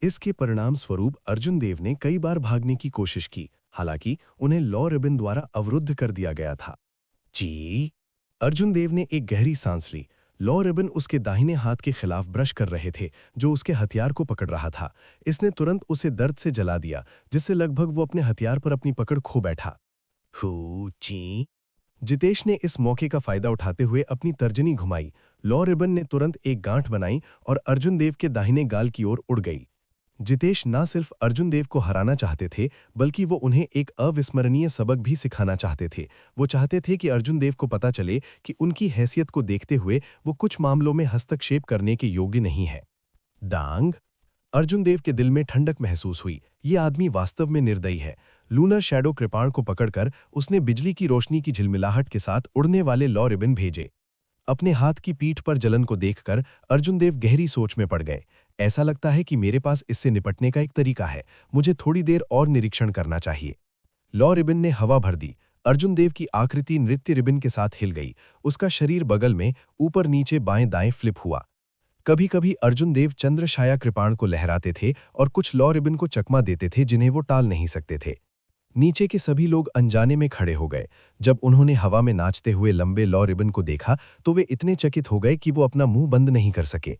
इसके परिणाम स्वरूप अर्जुन देव ने कई बार भागने की कोशिश की, हालांकि उन्हें लॉ रिबन द्वारा अवरुद्ध कर दिया गया था। जी। अर्जुन देव ने एक गहरी सांस ली। लॉ रिबन उसके दाहिने हाथ के खिलाफ ब्रश कर रहे थे, जो उसके हथियार को पकड़ रहा था। इसने तुरंत उसे दर्द से जला दिया, जिससे लगभग वो अपने हथियार पर अपनी पकड़ खो बैठा। हू ची। जितेश ने इस मौके का फायदा उठाते हुए अपनी तर्जनी घुमाई। लॉ रिबन ने तुरंत एक गांठ बनाई और अर्जुन देव के दाहिने गाल की ओर उड़ गई। जितेश न सिर्फ अर्जुन देव को हराना चाहते थे, बल्कि वो उन्हें एक अविस्मरणीय सबक भी सिखाना चाहते थे। वो चाहते थे कि अर्जुन देव को पता चले कि उनकी हैसियत को देखते हुए वो कुछ मामलों में हस्तक्षेप करने के योग्य नहीं है। डांग। अर्जुन देव के दिल में ठंडक महसूस हुई। ये आदमी वास्तव में निर्दयी है। लूनर शैडो कृपाण को पकड़कर उसने बिजली की रोशनी की झिलमिलाहट के साथ उड़ने वाले लॉ रिबन भेजे। अपने हाथ की पीठ पर जलन को देखकर अर्जुन देव गहरी सोच में पड़ गए। ऐसा लगता है कि मेरे पास इससे निपटने का एक तरीका है। मुझे थोड़ी देर और निरीक्षण करना चाहिए। लॉ रिबन ने हवा भर दी। अर्जुन देव की आकृति नृत्य रिबन के साथ हिल गई। उसका शरीर बगल में ऊपर नीचे बाएं दाएं फ्लिप हुआ। कभी कभी अर्जुन देव चंद्र छाया कृपाण को लहराते थे और कुछ लॉ रिबन को चकमा देते थे जिन्हें वो टाल नहीं सकते थे। नीचे के सभी लोग अनजाने में खड़े हो गए। जब उन्होंने हवा में नाचते हुए लंबे लॉ रिबन को देखा तो वे इतने चकित हो गए कि वो अपना मुंह बंद नहीं कर सके।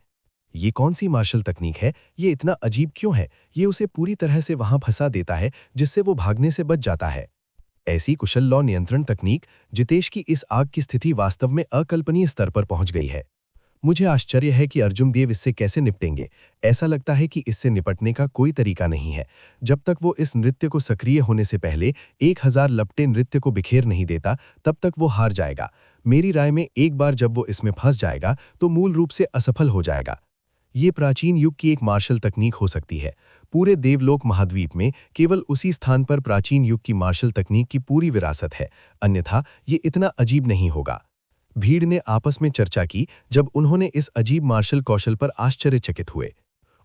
ये कौन सी मार्शल तकनीक है? ये इतना अजीब क्यों है? ये उसे पूरी तरह से वहां फंसा देता है, जिससे वो भागने से बच जाता है। ऐसी कुशल लॉ नियंत्रण तकनीक। जितेश की इस आग की स्थिति वास्तव में अकल्पनीय स्तर पर पहुंच गई है। मुझे आश्चर्य है कि अर्जुन देव इससे कैसे निपटेंगे। ऐसा लगता है कि इससे निपटने का कोई तरीका नहीं है। जब तक वो इस नृत्य को सक्रिय होने से पहले 1000 लपटे नृत्य को बिखेर नहीं देता, तब तक वो हार जाएगा। मेरी राय में एक बार जब वो इसमें फंस जाएगा तो मूल रूप से असफल हो जाएगा। ये प्राचीन युग की एक मार्शल तकनीक हो सकती है। पूरे देवलोक महाद्वीप में केवल उसी स्थान पर प्राचीन युग की मार्शल तकनीक की पूरी विरासत है, अन्यथा ये इतना अजीब नहीं होगा। भीड़ ने आपस में चर्चा की जब उन्होंने इस अजीब मार्शल कौशल पर आश्चर्यचकित हुए।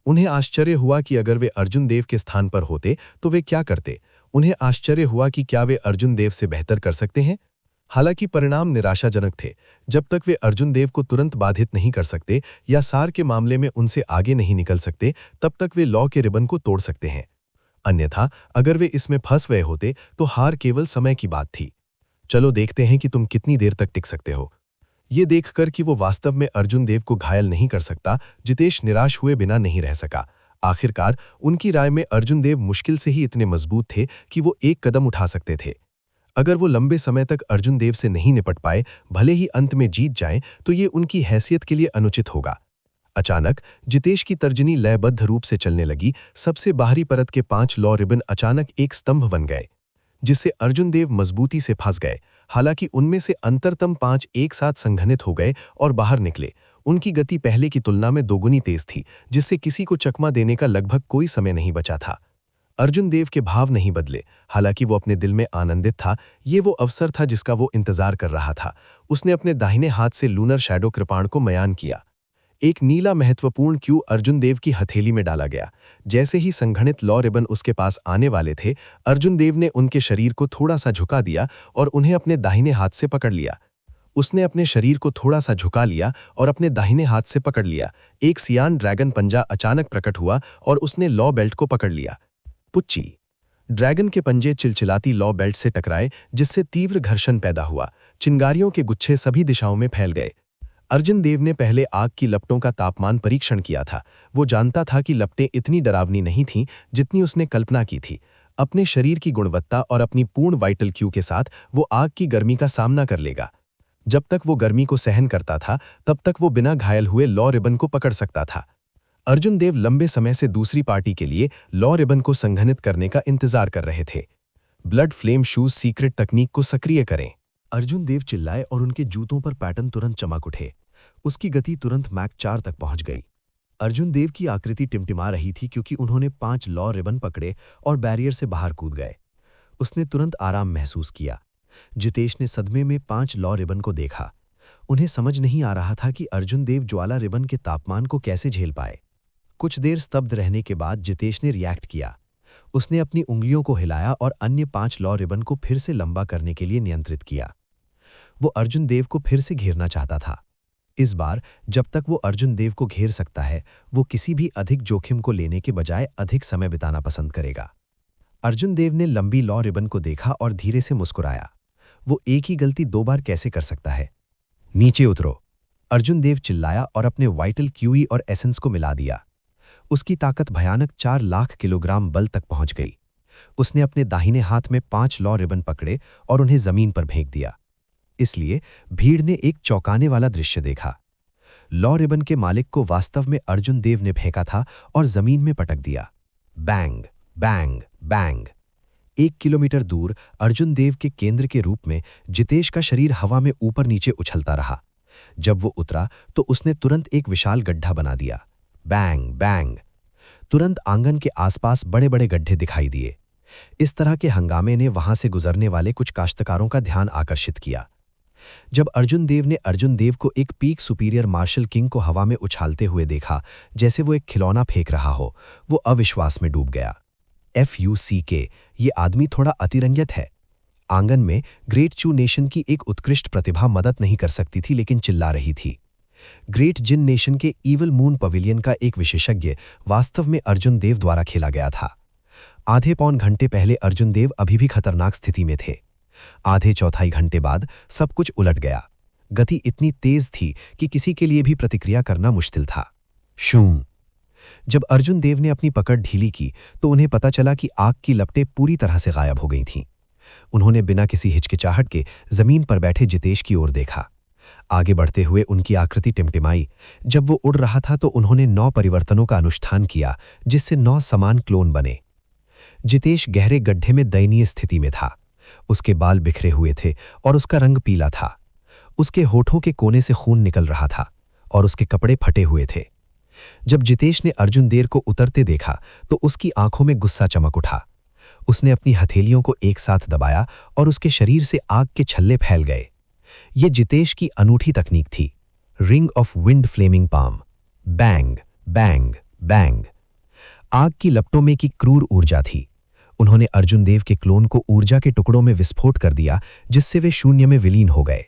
उन्हें आश्चर्य हुआ कि अगर वे अर्जुन देव के स्थान पर होते तो वे क्या करते। उन्हें आश्चर्य हुआ कि क्या वे अर्जुन देव से बेहतर कर सकते हैं। हालांकि परिणाम निराशाजनक थे। जब तक वे अर्जुन देव को तुरंत बाधित नहीं कर सकते या सार के मामले में उनसे आगे नहीं निकल सकते, तब तक वे लॉ के रिबन को तोड़ सकते हैं। अन्यथा अगर वे इसमें फंस गए होते तो हार केवल समय की बात थी। चलो देखते हैं कि तुम कितनी देर तक टिक सकते हो। ये देखकर कि वो वास्तव में अर्जुन देव को घायल नहीं कर सकता, जितेश निराश हुए बिना नहीं रह सका। आखिरकार उनकी राय में अर्जुन देव मुश्किल से ही इतने मजबूत थे कि वो एक कदम उठा सकते थे। अगर वो लंबे समय तक अर्जुन देव से नहीं निपट पाए, भले ही अंत में जीत जाएं, तो ये उनकी हैसियत के लिए अनुचित होगा। अचानक जितेश की तर्जनी लयबद्ध रूप से चलने लगी। सबसे बाहरी परत के 5 लॉ रिबन अचानक एक स्तंभ बन गए, जिससे अर्जुन देव मजबूती से फंस गए। हालांकि उनमें से अंतरतम 5 एक साथ संघनित हो गए और बाहर निकले। उनकी गति पहले की तुलना में दोगुनी तेज थी, जिससे किसी को चकमा देने का लगभग कोई समय नहीं बचा था। अर्जुन देव के भाव नहीं बदले। हालांकि वो अपने दिल में आनंदित था। ये वो अवसर था जिसका वो इंतजार कर रहा था। उसने अपने दाहिने हाथ से लूनर शैडो कृपाण को मयान किया। एक नीला महत्वपूर्ण क्यू अर्जुन देव की हथेली में डाला गया। जैसे ही संघनित लॉ रिबन उसके पास आने वाले थे, अर्जुन देव ने उनके शरीर को थोड़ा सा झुका दिया और उन्हें अपने दाहिने हाथ से पकड़ लिया। उसने अपने शरीर को थोड़ा सा झुका लिया और अपने दाहिने हाथ से पकड़ लिया। एक सियान ड्रैगन पंजा अचानक प्रकट हुआ और उसने लॉ बेल्ट को पकड़ लिया। पुच्ची। ड्रैगन के पंजे चिलचिलाती लॉ बेल्ट से टकराए, जिससे तीव्र घर्षण पैदा हुआ। चिंगारियों के गुच्छे सभी दिशाओं में फैल गए। अर्जुन देव ने पहले आग की लपटों का तापमान परीक्षण किया था। वो जानता था कि लपटें इतनी डरावनी नहीं थीं जितनी उसने कल्पना की थी। अपने शरीर की गुणवत्ता और अपनी पूर्ण वाइटल क्यू के साथ वो आग की गर्मी का सामना कर लेगा। जब तक वो गर्मी को सहन करता था, तब तक वो बिना घायल हुए लॉ रिबन को पकड़ सकता था। अर्जुन देव लंबे समय से दूसरी पार्टी के लिए लॉ रिबन को संघनित करने का इंतजार कर रहे थे। ब्लड फ्लेम शूज सीक्रेट तकनीक को सक्रिय करें। अर्जुन देव चिल्लाए और उनके जूतों पर पैटर्न तुरंत चमक उठे। उसकी गति तुरंत मैक 4 तक पहुंच गई। अर्जुन देव की आकृति टिमटिमा रही थी क्योंकि उन्होंने 5 लॉ रिबन पकड़े और बैरियर से बाहर कूद गए। उसने तुरंत आराम महसूस किया। जितेश ने सदमे में 5 लॉ रिबन को देखा। उन्हें समझ नहीं आ रहा था कि अर्जुन देव ज्वाला रिबन के तापमान को कैसे झेल पाए। कुछ देर स्तब्ध रहने के बाद जितेश ने रिएक्ट किया। उसने अपनी उंगलियों को हिलाया और अन्य 5 लॉ रिबन को फिर से लंबा करने के लिए नियंत्रित किया। वो अर्जुन देव को फिर से घेरना चाहता था। इस बार जब तक वो अर्जुन देव को घेर सकता है, वो किसी भी अधिक जोखिम को लेने के बजाय अधिक समय बिताना पसंद करेगा। अर्जुन देव ने लंबी लॉ रिबन को देखा और धीरे से मुस्कुराया। वो एक ही गलती 2 बार कैसे कर सकता है? नीचे उतरो। अर्जुन देव चिल्लाया और अपने वाइटल क्यूई और एसेंस को मिला दिया। उसकी ताकत भयानक 4 लाख किलोग्राम बल तक पहुंच गई। उसने अपने दाहिने हाथ में 5 लॉ रिबन पकड़े और उन्हें जमीन पर फेंक दिया। इसलिए भीड़ ने एक चौंकाने वाला दृश्य देखा। लॉ रिबन के मालिक को वास्तव में अर्जुन देव ने फेंका था और जमीन में पटक दिया। Bang, bang, bang. 1 किलोमीटर दूर अर्जुन देव के केंद्र के रूप में जितेश का शरीर हवा में ऊपर नीचे उछलता रहा। जब वो उतरा तो उसने तुरंत एक विशाल गड्ढा बना दिया। Bang, bang. तुरंत आंगन के आसपास बड़े बड़े गड्ढे दिखाई दिए। इस तरह के हंगामे ने वहां से गुजरने वाले कुछ काश्तकारों का ध्यान आकर्षित किया। जब अर्जुन देव ने अर्जुन देव को एक पीक सुपीरियर मार्शल किंग को हवा में उछालते हुए देखा, जैसे वो एक खिलौना फेंक रहा हो, वो अविश्वास में डूब गया। FUCK, ये आदमी थोड़ा अतिरंजित है। आंगन में ग्रेट चू नेशन की एक उत्कृष्ट प्रतिभा मदद नहीं कर सकती थी, लेकिन चिल्ला रही थी। ग्रेट जिन नेशन के ईवल मून पवेलियन का एक विशेषज्ञ वास्तव में अर्जुन देव द्वारा खेला गया था। आधे पौन घंटे पहले अर्जुन देव अभी भी खतरनाक स्थिति में थे। आधे चौथाई घंटे बाद सब कुछ उलट गया। गति इतनी तेज थी कि किसी के लिए भी प्रतिक्रिया करना मुश्किल था। शूं। जब अर्जुन देव ने अपनी पकड़ ढीली की तो उन्हें पता चला कि आग की लपटें पूरी तरह से गायब हो गई थीं। उन्होंने बिना किसी हिचकिचाहट के जमीन पर बैठे जितेश की ओर देखा। आगे बढ़ते हुए उनकी आकृति टिमटिमाई। जब वो उड़ रहा था तो उन्होंने 9 परिवर्तनों का अनुष्ठान किया, जिससे 9 समान क्लोन बने। जितेश गहरे गड्ढे में दयनीय स्थिति में था। उसके बाल बिखरे हुए थे और उसका रंग पीला था। उसके होठों के कोने से खून निकल रहा था और उसके कपड़े फटे हुए थे। जब जितेश ने अर्जुन देव को उतरते देखा तो उसकी आंखों में गुस्सा चमक उठा। उसने अपनी हथेलियों को एक साथ दबाया और उसके शरीर से आग के छल्ले फैल गए। यह जितेश की अनूठी तकनीक थी, ring of wind flaming palm. Bang, bang, bang. आग की लपटों में की क्रूर ऊर्जा थी। उन्होंने अर्जुन देव के क्लोन को ऊर्जा के टुकड़ों में विस्फोट कर दिया, जिससे वे शून्य में विलीन हो गए।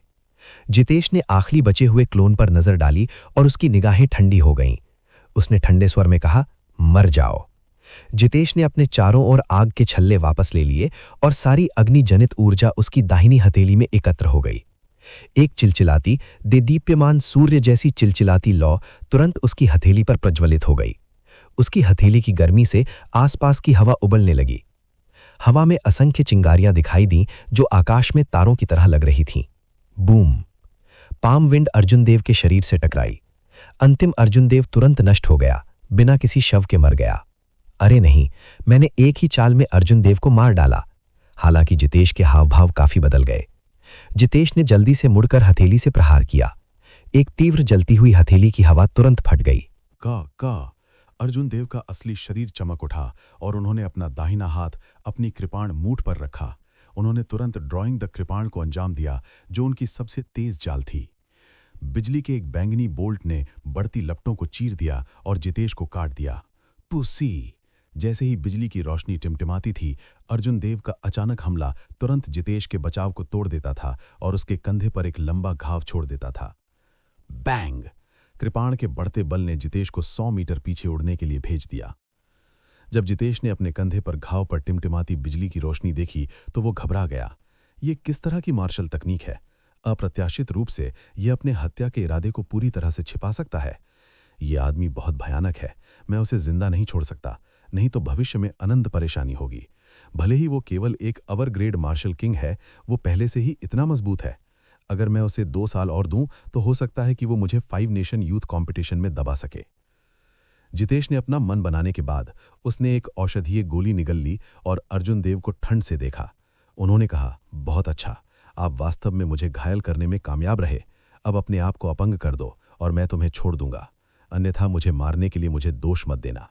जितेश ने आखिरी बचे हुए क्लोन पर नजर डाली और उसकी निगाहें ठंडी हो गईं। उसने ठंडे स्वर में कहा, मर जाओ। जितेश ने अपने चारों ओर आग के छल्ले वापस ले लिए और सारी अग्नि जनित ऊर्जा उसकी दाहिनी हथेली में एकत्र हो गई। एक चिलचिलाती, देदीप्यमान सूर्य जैसी चिलचिलाती लौ तुरंत उसकी हथेली पर प्रज्वलित हो गई। उसकी हथेली की गर्मी से आसपास की हवा उबलने लगी। हवा में असंख्य चिंगारियां दिखाई दीं जो आकाश में तारों की तरह लग रही थीं। बूम। पाम विंड अर्जुन देव के शरीर से टकराई। अंतिम अर्जुन देव तुरंत नष्ट हो गया, बिना किसी शव के मर गया। अरे नहीं, मैंने एक ही चाल में अर्जुन देव को मार डाला। हालांकि जितेश के हाव भाव काफी बदल गए। जितेश ने जल्दी से मुड़कर हथेली से प्रहार किया। एक तीव्र जलती हुई हथेली की हवा तुरंत फट गई। का अर्जुन देव का असली शरीर चमक उठा और उन्होंने अपना दाहिना हाथ अपनी कृपाण मूठ पर रखा। उन्होंने तुरंत ड्राइंग द कृपाण को अंजाम दिया, जो उनकी सबसे तेज चाल थी। बिजली के एक बैंगनी बोल्ट ने बढ़ती लपटों को चीर दिया और जितेश को काट दिया। पुसी। जैसे ही बिजली की रोशनी टिमटिमाती थी, अर्जुन देव का अचानक हमला तुरंत जितेश के बचाव को तोड़ देता था और उसके कंधे पर एक लंबा घाव छोड़ देता था। बैंग। कृपाण के बढ़ते बल ने जितेश को 100 मीटर पीछे उड़ने के लिए भेज दिया। जब जितेश ने अपने कंधे पर घाव पर टिमटिमाती बिजली की रोशनी देखी तो वो घबरा गया। ये किस तरह की मार्शल तकनीक है? अप्रत्याशित रूप से यह अपने हत्या के इरादे को पूरी तरह से छिपा सकता है। ये आदमी बहुत भयानक है। मैं उसे जिंदा नहीं छोड़ सकता, नहीं तो भविष्य में अनंत परेशानी होगी। भले ही वो केवल एक अवर ग्रेड मार्शल किंग है, वो पहले से ही इतना मजबूत है। अगर मैं उसे 2 साल और दूं तो हो सकता है कि वो मुझे 5 नेशन यूथ कंपटीशन में दबा सके। जितेश ने अपना मन बनाने के बाद उसने एक औषधीय गोली निगल ली और अर्जुन देव को ठंड से देखा। उन्होंने कहा, बहुत अच्छा, आप वास्तव में मुझे घायल करने में कामयाब रहे। अब अपने आप को अपंग कर दो और मैं तुम्हें छोड़ दूंगा, अन्यथा मुझे मारने के लिए मुझे दोष मत देना।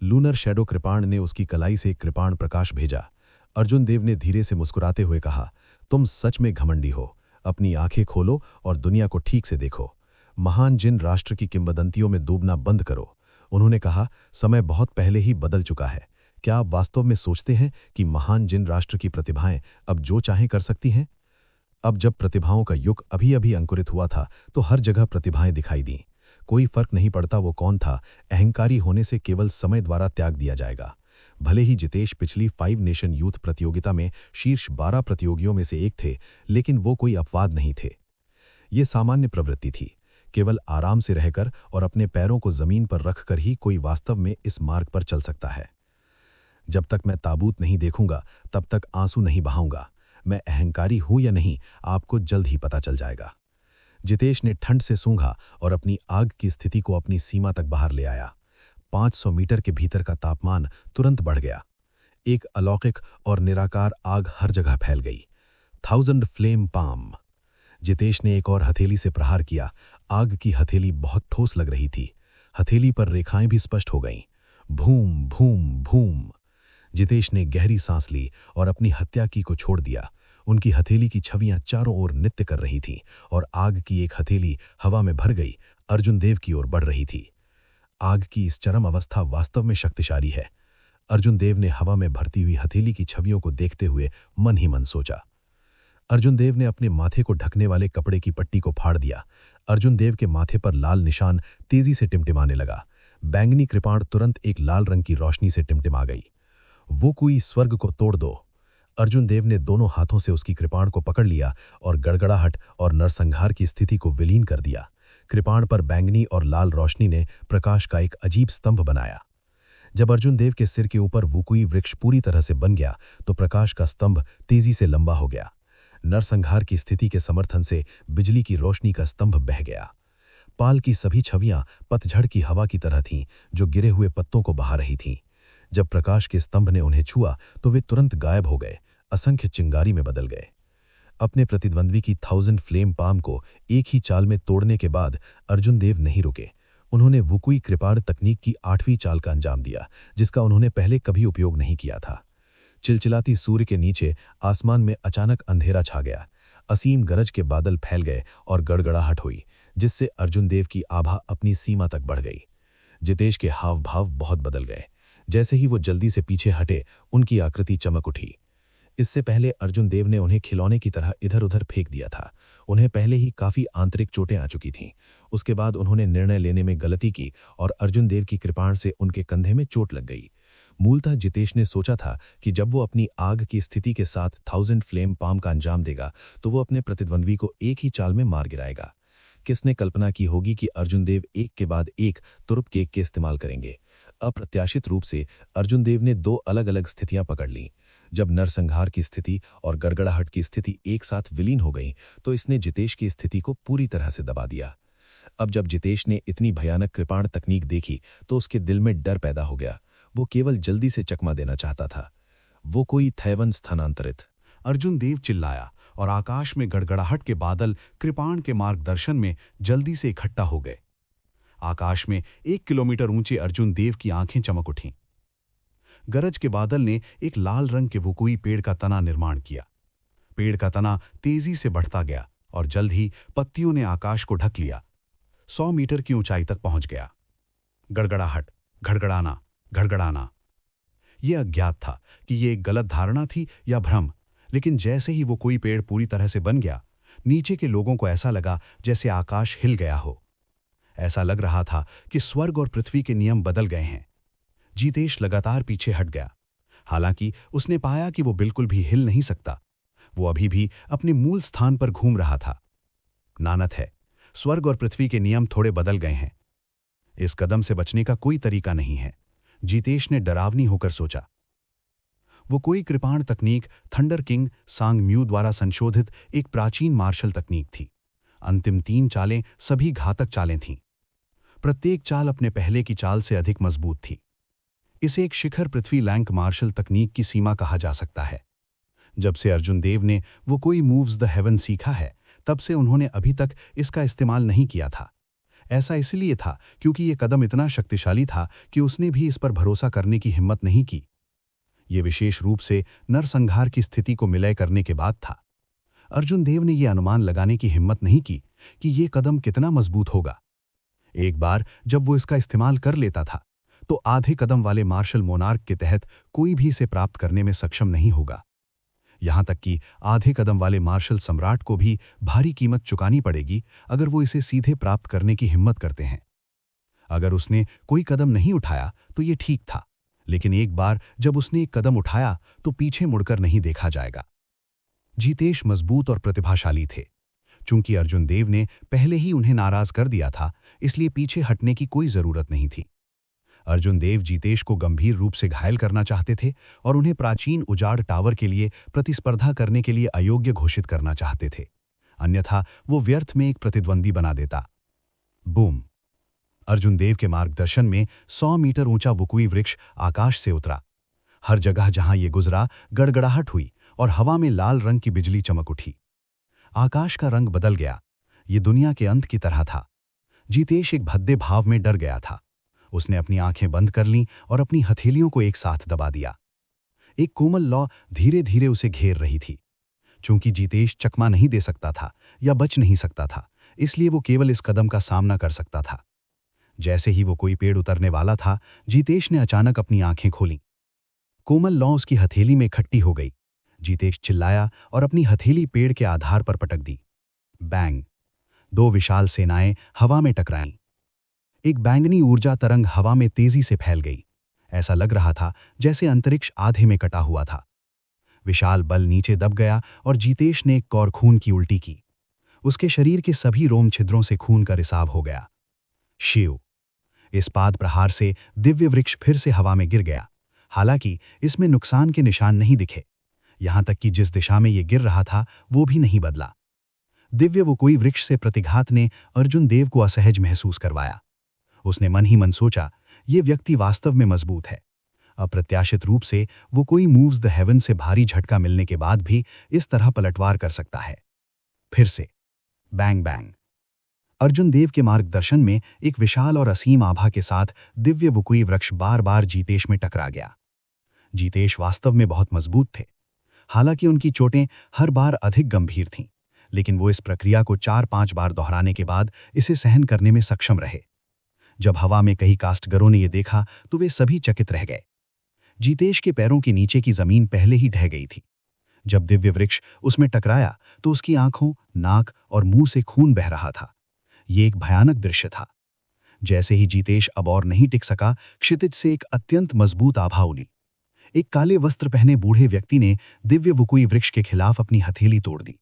लूनर शैडो कृपाण ने उसकी कलाई से एक कृपाण प्रकाश भेजा। अर्जुन देव ने धीरे से मुस्कुराते हुए कहा, तुम सच में घमंडी हो। अपनी आंखें खोलो और दुनिया को ठीक से देखो। महान जिन राष्ट्र की किंवदंतियों में डूबना बंद करो। उन्होंने कहा, समय बहुत पहले ही बदल चुका है। क्या आप वास्तव में सोचते हैं कि महान जिन राष्ट्र की प्रतिभाएं अब जो चाहें कर सकती हैं? अब जब प्रतिभाओं का युग अभी अभी अंकुरित हुआ था तो हर जगह प्रतिभाएं दिखाई दीं। कोई फर्क नहीं पड़ता वो कौन था, अहंकारी होने से केवल समय द्वारा त्याग दिया जाएगा। भले ही जितेश पिछली 5 नेशन यूथ प्रतियोगिता में शीर्ष 12 प्रतियोगियों में से एक थे, लेकिन वो कोई अपवाद नहीं थे। ये सामान्य प्रवृत्ति थी। केवल आराम से रहकर और अपने पैरों को जमीन पर रखकर ही कोई वास्तव में इस मार्ग पर चल सकता है। जब तक मैं ताबूत नहीं देखूंगा तब तक आंसू नहीं बहाऊंगा। मैं अहंकारी हूं या नहीं आपको जल्द ही पता चल जाएगा। जितेश ने ठंड से सूंघा और अपनी आग की स्थिति को अपनी सीमा तक बाहर ले आया। 500 मीटर के भीतर का तापमान तुरंत बढ़ गया। एक अलौकिक और निराकार आग हर जगह फैल गई। 1000 फ्लेम पाम। जितेश ने एक और हथेली से प्रहार किया। आग की हथेली बहुत ठोस लग रही थी। हथेली पर रेखाएं भी स्पष्ट हो गईं। भूम भूम भूम। जितेश ने गहरी सांस ली और अपनी हत्या की को छोड़ दिया। उनकी हथेली की छवियां चारों ओर नृत्य कर रही थीं और आग की एक हथेली हवा में भर गई, अर्जुन देव की ओर बढ़ रही थी। आग की इस चरम अवस्था वास्तव में शक्तिशाली है। अर्जुन देव ने हवा में भरती हुई हथेली की छवियों को देखते हुए मन ही मन सोचा। अर्जुन देव ने अपने माथे को ढकने वाले कपड़े की पट्टी को फाड़ दिया। अर्जुन देव के माथे पर लाल निशान तेजी से टिमटिमाने लगा। बैंगनी कृपाण तुरंत एक लाल रंग की रोशनी से टिमटिमा गई। वो कोई स्वर्ग को तोड़ दो। अर्जुन देव ने दोनों हाथों से उसकी कृपाण को पकड़ लिया और गड़गड़ाहट और नरसंहार की स्थिति को विलीन कर दिया। कृपाण पर बैंगनी और लाल रोशनी ने प्रकाश का एक अजीब स्तंभ बनाया। जब अर्जुन देव के सिर के ऊपर वुकुई वृक्ष पूरी तरह से बन गया तो प्रकाश का स्तंभ तेजी से लंबा हो गया। नरसंहार की स्थिति के समर्थन से बिजली की रोशनी का स्तंभ बह गया। पाल की सभी छवियां पतझड़ की हवा की तरह थीं, जो गिरे हुए पत्तों को बहा रही थीं। जब प्रकाश के स्तंभ ने उन्हें छुआ तो वे तुरंत गायब हो गए, असंख्य चिंगारी में बदल गए। अपने प्रतिद्वंद्वी की 1000 फ्लेम पाम को एक ही चाल में तोड़ने के बाद अर्जुन देव नहीं रुके। उन्होंने वुकुई कृपाण तकनीक की 8वीं चाल का अंजाम दिया, जिसका उन्होंने पहले कभी उपयोग नहीं किया था। चिलचिलाती सूर्य के नीचे आसमान में अचानक अंधेरा छा गया। असीम गरज के बादल फैल गए और गड़गड़ाहट हुई, जिससे अर्जुन देव की आभा अपनी सीमा तक बढ़ गई। जितेश के हाव भाव बहुत बदल गए। जैसे ही वो जल्दी से पीछे हटे, उनकी आकृति चमक उठी। इससे पहले अर्जुन देव ने उन्हें खिलौने की तरह इधर उधर फेंक दिया था। उन्हें पहले ही काफी आंतरिक चोटें आ चुकी थीं। उसके बाद उन्होंने निर्णय लेने में गलती की और अर्जुन देव की कृपाण से उनके कंधे में चोट लग गई। मूलतः जितेश ने सोचा था कि जब वो अपनी आग की स्थिति के साथ 1000 फ्लेम पाम का अंजाम देगा तो वो अपने प्रतिद्वंद्वी को एक ही चाल में मार गिराएगा। किसने कल्पना की होगी कि अर्जुन देव एक के बाद एक तुरुप केक के इस्तेमाल करेंगे। अप्रत्याशित रूप से अर्जुन देव ने 2 अलग-अलग स्थितियां पकड़ लीं। जब नरसंहार की स्थिति और गड़गड़ाहट की स्थिति एक साथ विलीन हो गई तो इसने जितेश की स्थिति को पूरी तरह से दबा दिया। अब जब जितेश ने इतनी भयानक कृपाण तकनीक देखी तो उसके दिल में डर पैदा हो गया। वो केवल जल्दी से चकमा देना चाहता था। वो कोई थैवन स्थानांतरित। अर्जुन देव चिल्लाया और आकाश में गड़गड़ाहट के बादल कृपाण के मार्गदर्शन में जल्दी से इकट्ठा हो गए। आकाश में 1 किलोमीटर ऊंचे अर्जुन देव की आंखें चमक उठीं। गरज के बादल ने एक लाल रंग के वुकुई पेड़ का तना निर्माण किया। पेड़ का तना तेजी से बढ़ता गया और जल्द ही पत्तियों ने आकाश को ढक लिया। 100 मीटर की ऊंचाई तक पहुंच गया। गड़गड़ाहट, घड़गड़ाना, घड़गड़ाना। यह अज्ञात था कि यह एक गलत धारणा थी या भ्रम, लेकिन जैसे ही वो कोई पेड़ पूरी तरह से बन गया, नीचे के लोगों को ऐसा लगा जैसे आकाश हिल गया हो। ऐसा लग रहा था कि स्वर्ग और पृथ्वी के नियम बदल गए हैं। जितेश लगातार पीछे हट गया। हालांकि उसने पाया कि वो बिल्कुल भी हिल नहीं सकता। वो अभी भी अपने मूल स्थान पर घूम रहा था। नानत है, स्वर्ग और पृथ्वी के नियम थोड़े बदल गए हैं। इस कदम से बचने का कोई तरीका नहीं है, जितेश ने डरावनी होकर सोचा। वो कोई कृपाण तकनीक थंडर किंग सांग म्यू द्वारा संशोधित एक प्राचीन मार्शल तकनीक थी। अंतिम 3 चालें सभी घातक चालें थीं। प्रत्येक चाल अपने पहले की चाल से अधिक मजबूत थी। इसे एक शिखर पृथ्वी लैंक मार्शल तकनीक की सीमा कहा जा सकता है। जब से अर्जुन देव ने वो कोई मूव्स द हेवन सीखा है, तब से उन्होंने अभी तक इसका इस्तेमाल नहीं किया था। ऐसा इसलिए था क्योंकि यह कदम इतना शक्तिशाली था कि उसने भी इस पर भरोसा करने की हिम्मत नहीं की। यह विशेष रूप से नरसंहार की स्थिति को मिलय करने के बाद था। अर्जुन देव ने यह अनुमान लगाने की हिम्मत नहीं की कि यह कदम कितना मजबूत होगा। एक बार जब वो इसका इस्तेमाल कर लेता था तो आधे कदम वाले मार्शल मोनार्क के तहत कोई भी इसे प्राप्त करने में सक्षम नहीं होगा। यहां तक कि आधे कदम वाले मार्शल सम्राट को भी भारी कीमत चुकानी पड़ेगी अगर वो इसे सीधे प्राप्त करने की हिम्मत करते हैं। अगर उसने कोई कदम नहीं उठाया तो ये ठीक था, लेकिन एक बार जब उसने एक कदम उठाया तो पीछे मुड़कर नहीं देखा जाएगा। जीतेश मजबूत और प्रतिभाशाली थे। चूंकि अर्जुन देव ने पहले ही उन्हें नाराज कर दिया था, इसलिए पीछे हटने की कोई जरूरत नहीं थी। अर्जुन देव जीतेश को गंभीर रूप से घायल करना चाहते थे और उन्हें प्राचीन उजाड़ टावर के लिए प्रतिस्पर्धा करने के लिए अयोग्य घोषित करना चाहते थे। अन्यथा वो व्यर्थ में एक प्रतिद्वंदी बना देता। बूम! अर्जुन देव के मार्गदर्शन में 100 मीटर ऊंचा वुकुई वृक्ष आकाश से उतरा। हर जगह जहां ये गुजरा, गड़गड़ाहट हुई और हवा में लाल रंग की बिजली चमक उठी। आकाश का रंग बदल गया। ये दुनिया के अंत की तरह था। जीतेश एक भद्दे भाव में डर गया था। उसने अपनी आंखें बंद कर लीं और अपनी हथेलियों को एक साथ दबा दिया। एक कोमल लौ धीरे धीरे उसे घेर रही थी। चूंकि जीतेश चकमा नहीं दे सकता था या बच नहीं सकता था, इसलिए वो केवल इस कदम का सामना कर सकता था। जैसे ही वो कोई पेड़ उतरने वाला था, जीतेश ने अचानक अपनी आंखें खोलीं। कोमल लौ उसकी हथेली में इकट्ठी हो गई। जीतेश चिल्लाया और अपनी हथेली पेड़ के आधार पर पटक दी। बैंग! 2 विशाल सेनाएं हवा में टकराईं। एक बैंगनी ऊर्जा तरंग हवा में तेजी से फैल गई। ऐसा लग रहा था जैसे अंतरिक्ष आधे में कटा हुआ था। विशाल बल नीचे दब गया और जीतेश ने एक कौर खून की उल्टी की। उसके शरीर के सभी रोम छिद्रों से खून का रिसाव हो गया। शिव! इस्पात प्रहार से दिव्य वृक्ष फिर से हवा में गिर गया। हालांकि इसमें नुकसान के निशान नहीं दिखे। यहां तक कि जिस दिशा में यह गिर रहा था वो भी नहीं बदला। दिव्य वुकुई वृक्ष से प्रतिघात ने अर्जुन देव को असहज महसूस करवाया। उसने मन ही मन सोचा, ये व्यक्ति वास्तव में मजबूत है। अप्रत्याशित रूप से वो कोई मूव्स द हेवन से भारी झटका मिलने के बाद भी इस तरह पलटवार कर सकता है। फिर से बैंग बैंग! अर्जुन देव के मार्गदर्शन में एक विशाल और असीम आभा के साथ दिव्य वुकुई वृक्ष बार बार जीतेश में टकरा गया। जीतेश वास्तव में बहुत मजबूत थे। हालांकि उनकी चोटें हर बार अधिक गंभीर थीं, लेकिन वो इस प्रक्रिया को 4-5 बार दोहराने के बाद इसे सहन करने में सक्षम रहे। जब हवा में कई कास्टगरों ने यह देखा तो वे सभी चकित रह गए। जीतेश के पैरों के नीचे की जमीन पहले ही ढह गई थी। जब दिव्य वृक्ष उसमें टकराया तो उसकी आंखों, नाक और मुंह से खून बह रहा था। ये एक भयानक दृश्य था। जैसे ही जीतेश अब और नहीं टिक सका, क्षितिज से एक अत्यंत मजबूत आभा उड़ी। एक काले वस्त्र पहने बूढ़े व्यक्ति ने दिव्य वुकुई वृक्ष के खिलाफ अपनी हथेली तोड़ दी।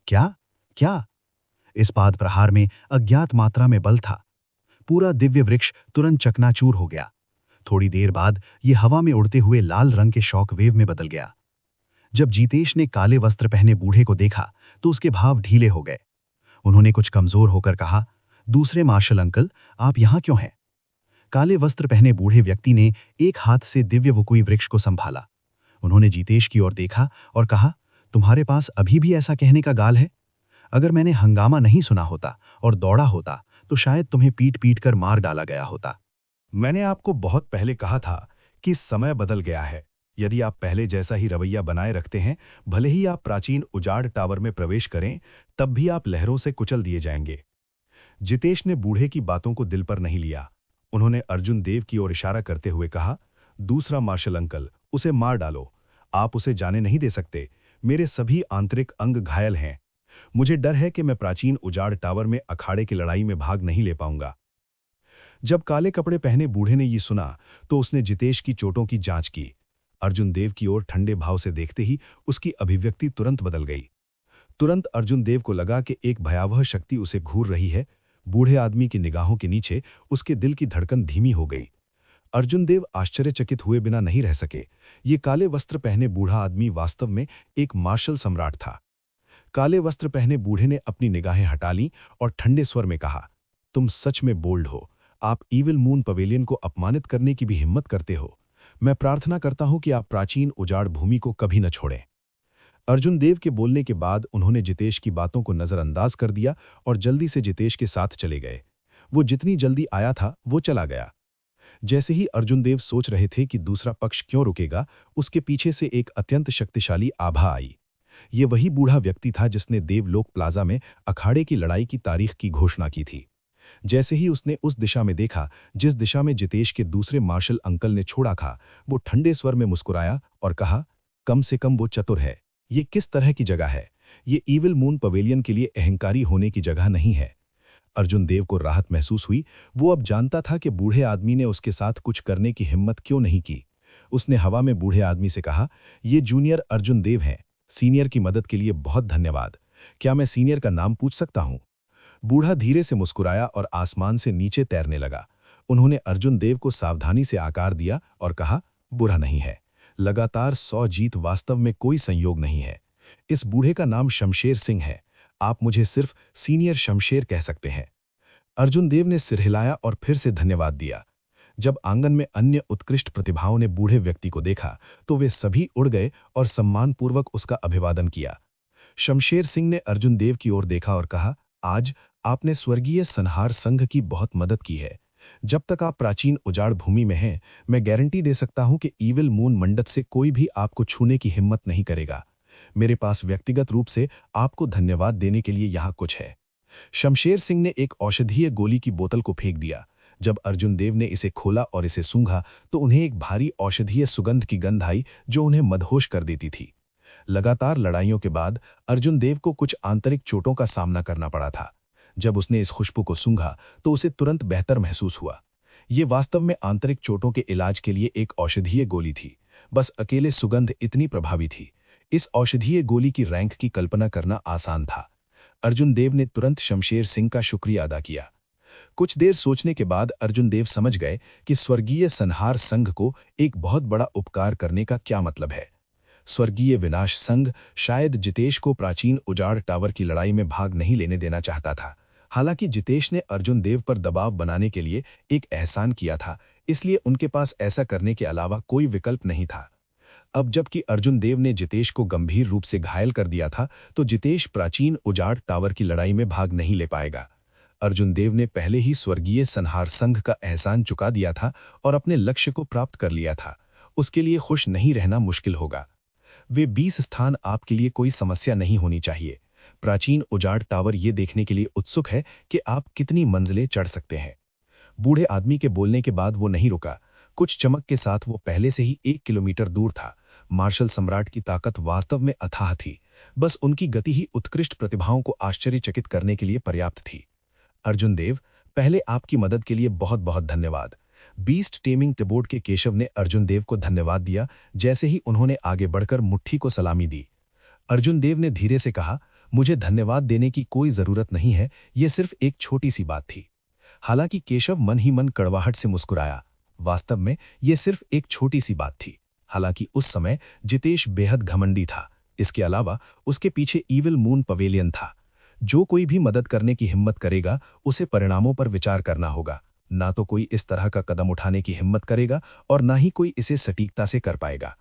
क्या? क्या? इस्पात प्रहार में अज्ञात मात्रा में बल था। पूरा दिव्य वृक्ष तुरंत चकनाचूर हो गया। थोड़ी देर बाद यह हवा में उड़ते हुए लाल रंग के शॉक वेव में बदल गया। जब जीतेश ने काले वस्त्र पहने बूढ़े को देखा तो उसके भाव ढीले हो गए। उन्होंने कुछ कमजोर होकर कहा, दूसरे मार्शल अंकल, आप यहां क्यों हैं? काले वस्त्र पहने बूढ़े व्यक्ति ने एक हाथ से दिव्य वुकुई वृक्ष को संभाला। उन्होंने जीतेश की ओर देखा और कहा, तुम्हारे पास अभी भी ऐसा कहने का गाल है? अगर मैंने हंगामा नहीं सुना होता और दौड़ा होता तो शायद तुम्हें पीट पीट कर मार डाला गया होता। मैंने आपको बहुत पहले कहा था कि समय बदल गया है। यदि आप पहले जैसा ही रवैया बनाए रखते हैं, भले ही आप प्राचीन उजाड़ टावर में प्रवेश करें, तब भी आप लहरों से कुचल दिए जाएंगे। जितेश ने बूढ़े की बातों को दिल पर नहीं लिया। उन्होंने अर्जुन देव की ओर इशारा करते हुए कहा, दूसरा मार्शल अंकल, उसे मार डालो। आप उसे जाने नहीं दे सकते। मेरे सभी आंतरिक अंग घायल हैं। मुझे डर है कि मैं प्राचीन उजाड़ टावर में अखाड़े की लड़ाई में भाग नहीं ले पाऊंगा। जब काले कपड़े पहने बूढ़े ने ये सुना तो उसने जितेश की चोटों की जांच की। अर्जुन देव की ओर ठंडे भाव से देखते ही उसकी अभिव्यक्ति तुरंत बदल गई। तुरंत अर्जुन देव को लगा कि एक भयावह शक्ति उसे घूर रही है। बूढ़े आदमी की निगाहों के नीचे उसके दिल की धड़कन धीमी हो गई। अर्जुन देव आश्चर्यचकित हुए बिना नहीं रह सके। ये काले वस्त्र पहने बूढ़ा आदमी वास्तव में एक मार्शल सम्राट था। काले वस्त्र पहने बूढ़े ने अपनी निगाहें हटा लीं और ठंडे स्वर में कहा, तुम सच में बोल्ड हो। आप ईविल मून पवेलियन को अपमानित करने की भी हिम्मत करते हो। मैं प्रार्थना करता हूं कि आप प्राचीन उजाड़ भूमि को कभी न छोड़ें। अर्जुन देव के बोलने के बाद उन्होंने जितेश की बातों को नजरअंदाज कर दिया और जल्दी से जितेश के साथ चले गए। वो जितनी जल्दी आया था वो चला गया। जैसे ही अर्जुन देव सोच रहे थे कि दूसरा पक्ष क्यों रुकेगा, उसके पीछे से एक अत्यंत शक्तिशाली आभा आई। ये वही बूढ़ा व्यक्ति था जिसने देवलोक प्लाजा में अखाड़े की लड़ाई की तारीख की घोषणा की थी। जैसे ही उसने उस दिशा में देखा जिस दिशा में जितेश के दूसरे मार्शल अंकल ने छोड़ा था, वो ठंडे स्वर में मुस्कुराया और कहा, कम से कम वो चतुर है। ये किस तरह की जगह है? ये ईविल मून पवेलियन के लिए अहंकारी होने की जगह नहीं है। अर्जुन देव को राहत महसूस हुई। वो अब जानता था कि बूढ़े आदमी ने उसके साथ कुछ करने की हिम्मत क्यों नहीं की। उसने हवा में बूढ़े आदमी से कहा, ये जूनियर अर्जुन देव हैं। सीनियर की मदद के लिए बहुत धन्यवाद। क्या मैं सीनियर का नाम पूछ सकता हूँ? बूढ़ा धीरे से मुस्कुराया और आसमान से नीचे तैरने लगा। उन्होंने अर्जुन देव को सावधानी से आकार दिया और कहा, बुरा नहीं है। लगातार 100 जीत वास्तव में कोई संयोग नहीं है। इस बूढ़े का नाम शमशेर सिंह है। आप मुझे सिर्फ सीनियर शमशेर कह सकते हैं। अर्जुन देव ने सिर हिलाया और फिर से धन्यवाद दिया। जब आंगन में अन्य उत्कृष्ट प्रतिभाओं ने बूढ़े व्यक्ति को देखा तो वे सभी उड़ गए और सम्मानपूर्वक उसका अभिवादन किया। शमशेर सिंह ने अर्जुन देव की ओर देखा और कहा, आज आपने स्वर्गीय संहार संघ की बहुत मदद की है। जब तक आप प्राचीन उजाड़ भूमि में हैं, मैं गारंटी दे सकता हूं कि ईविल मून मंडप से कोई भी आपको छूने की हिम्मत नहीं करेगा। मेरे पास व्यक्तिगत रूप से आपको धन्यवाद देने के लिए यहां कुछ है। शमशेर सिंह ने एक औषधीय गोली की बोतल को फेंक दिया। जब अर्जुन देव ने इसे खोला और इसे सूंघा तो उन्हें एक भारी औषधीय सुगंध की गंध आई जो उन्हें मदहोश कर देती थी। लगातार लड़ाइयों के बाद अर्जुन देव को कुछ आंतरिक चोटों का सामना करना पड़ा था। जब उसने इस खुशबू को सूंघा तो उसे तुरंत बेहतर महसूस हुआ। ये वास्तव में आंतरिक चोटों के इलाज के लिए एक औषधीय गोली थी। बस अकेले सुगंध इतनी प्रभावी थी। इस औषधीय गोली की रैंक की कल्पना करना आसान था। अर्जुन देव ने तुरंत शमशेर सिंह का शुक्रिया अदा किया। कुछ देर सोचने के बाद अर्जुन देव समझ गए कि स्वर्गीय संहार संघ को एक बहुत बड़ा उपकार करने का क्या मतलब है। स्वर्गीय विनाश संघ शायद जितेश को प्राचीन उजाड़ टावर की लड़ाई में भाग नहीं लेने देना चाहता था। हालांकि जितेश ने अर्जुन देव पर दबाव बनाने के लिए एक एहसान किया था, इसलिए उनके पास ऐसा करने के अलावा कोई विकल्प नहीं था। अब जबकि अर्जुन देव ने जितेश को गंभीर रूप से घायल कर दिया था, तो जितेश प्राचीन उजाड़ टावर की लड़ाई में भाग नहीं ले पाएगा। अर्जुन देव ने पहले ही स्वर्गीय संहार संघ का एहसान चुका दिया था और अपने लक्ष्य को प्राप्त कर लिया था। उसके लिए खुश नहीं रहना मुश्किल होगा। वे 20 स्थान आपके लिए कोई समस्या नहीं होनी चाहिए। प्राचीन उजाड़ टावर ये देखने के लिए उत्सुक है कि आप कितनी मंजिलें चढ़ सकते हैं। बूढ़े आदमी के बोलने के बाद वो नहीं रुका। कुछ चमक के साथ वो पहले से ही 1 किलोमीटर दूर था। मार्शल सम्राट की ताकत वास्तव में अथाह थी। बस उनकी गति ही उत्कृष्ट प्रतिभाओं को आश्चर्यचकित करने के लिए पर्याप्त थी। अर्जुन देव, पहले आपकी मदद के लिए बहुत बहुत धन्यवाद। बीस्ट टेमिंग टिबोर्ड के केशव ने अर्जुन देव को धन्यवाद दिया जैसे ही उन्होंने आगे बढ़कर मुट्ठी को सलामी दी। अर्जुन देव ने धीरे से कहा, मुझे धन्यवाद देने की कोई जरूरत नहीं है, यह सिर्फ एक छोटी सी बात थी। हालांकि केशव मन ही मन कड़वाहट से मुस्कुराया। वास्तव में यह सिर्फ एक छोटी सी बात थी। हालांकि उस समय जितेश बेहद घमंडी था। इसके अलावा उसके पीछे ईविल मून पवेलियन था। जो कोई भी मदद करने की हिम्मत करेगा उसे परिणामों पर विचार करना होगा। ना तो कोई इस तरह का कदम उठाने की हिम्मत करेगा और ना ही कोई इसे सटीकता से कर पाएगा।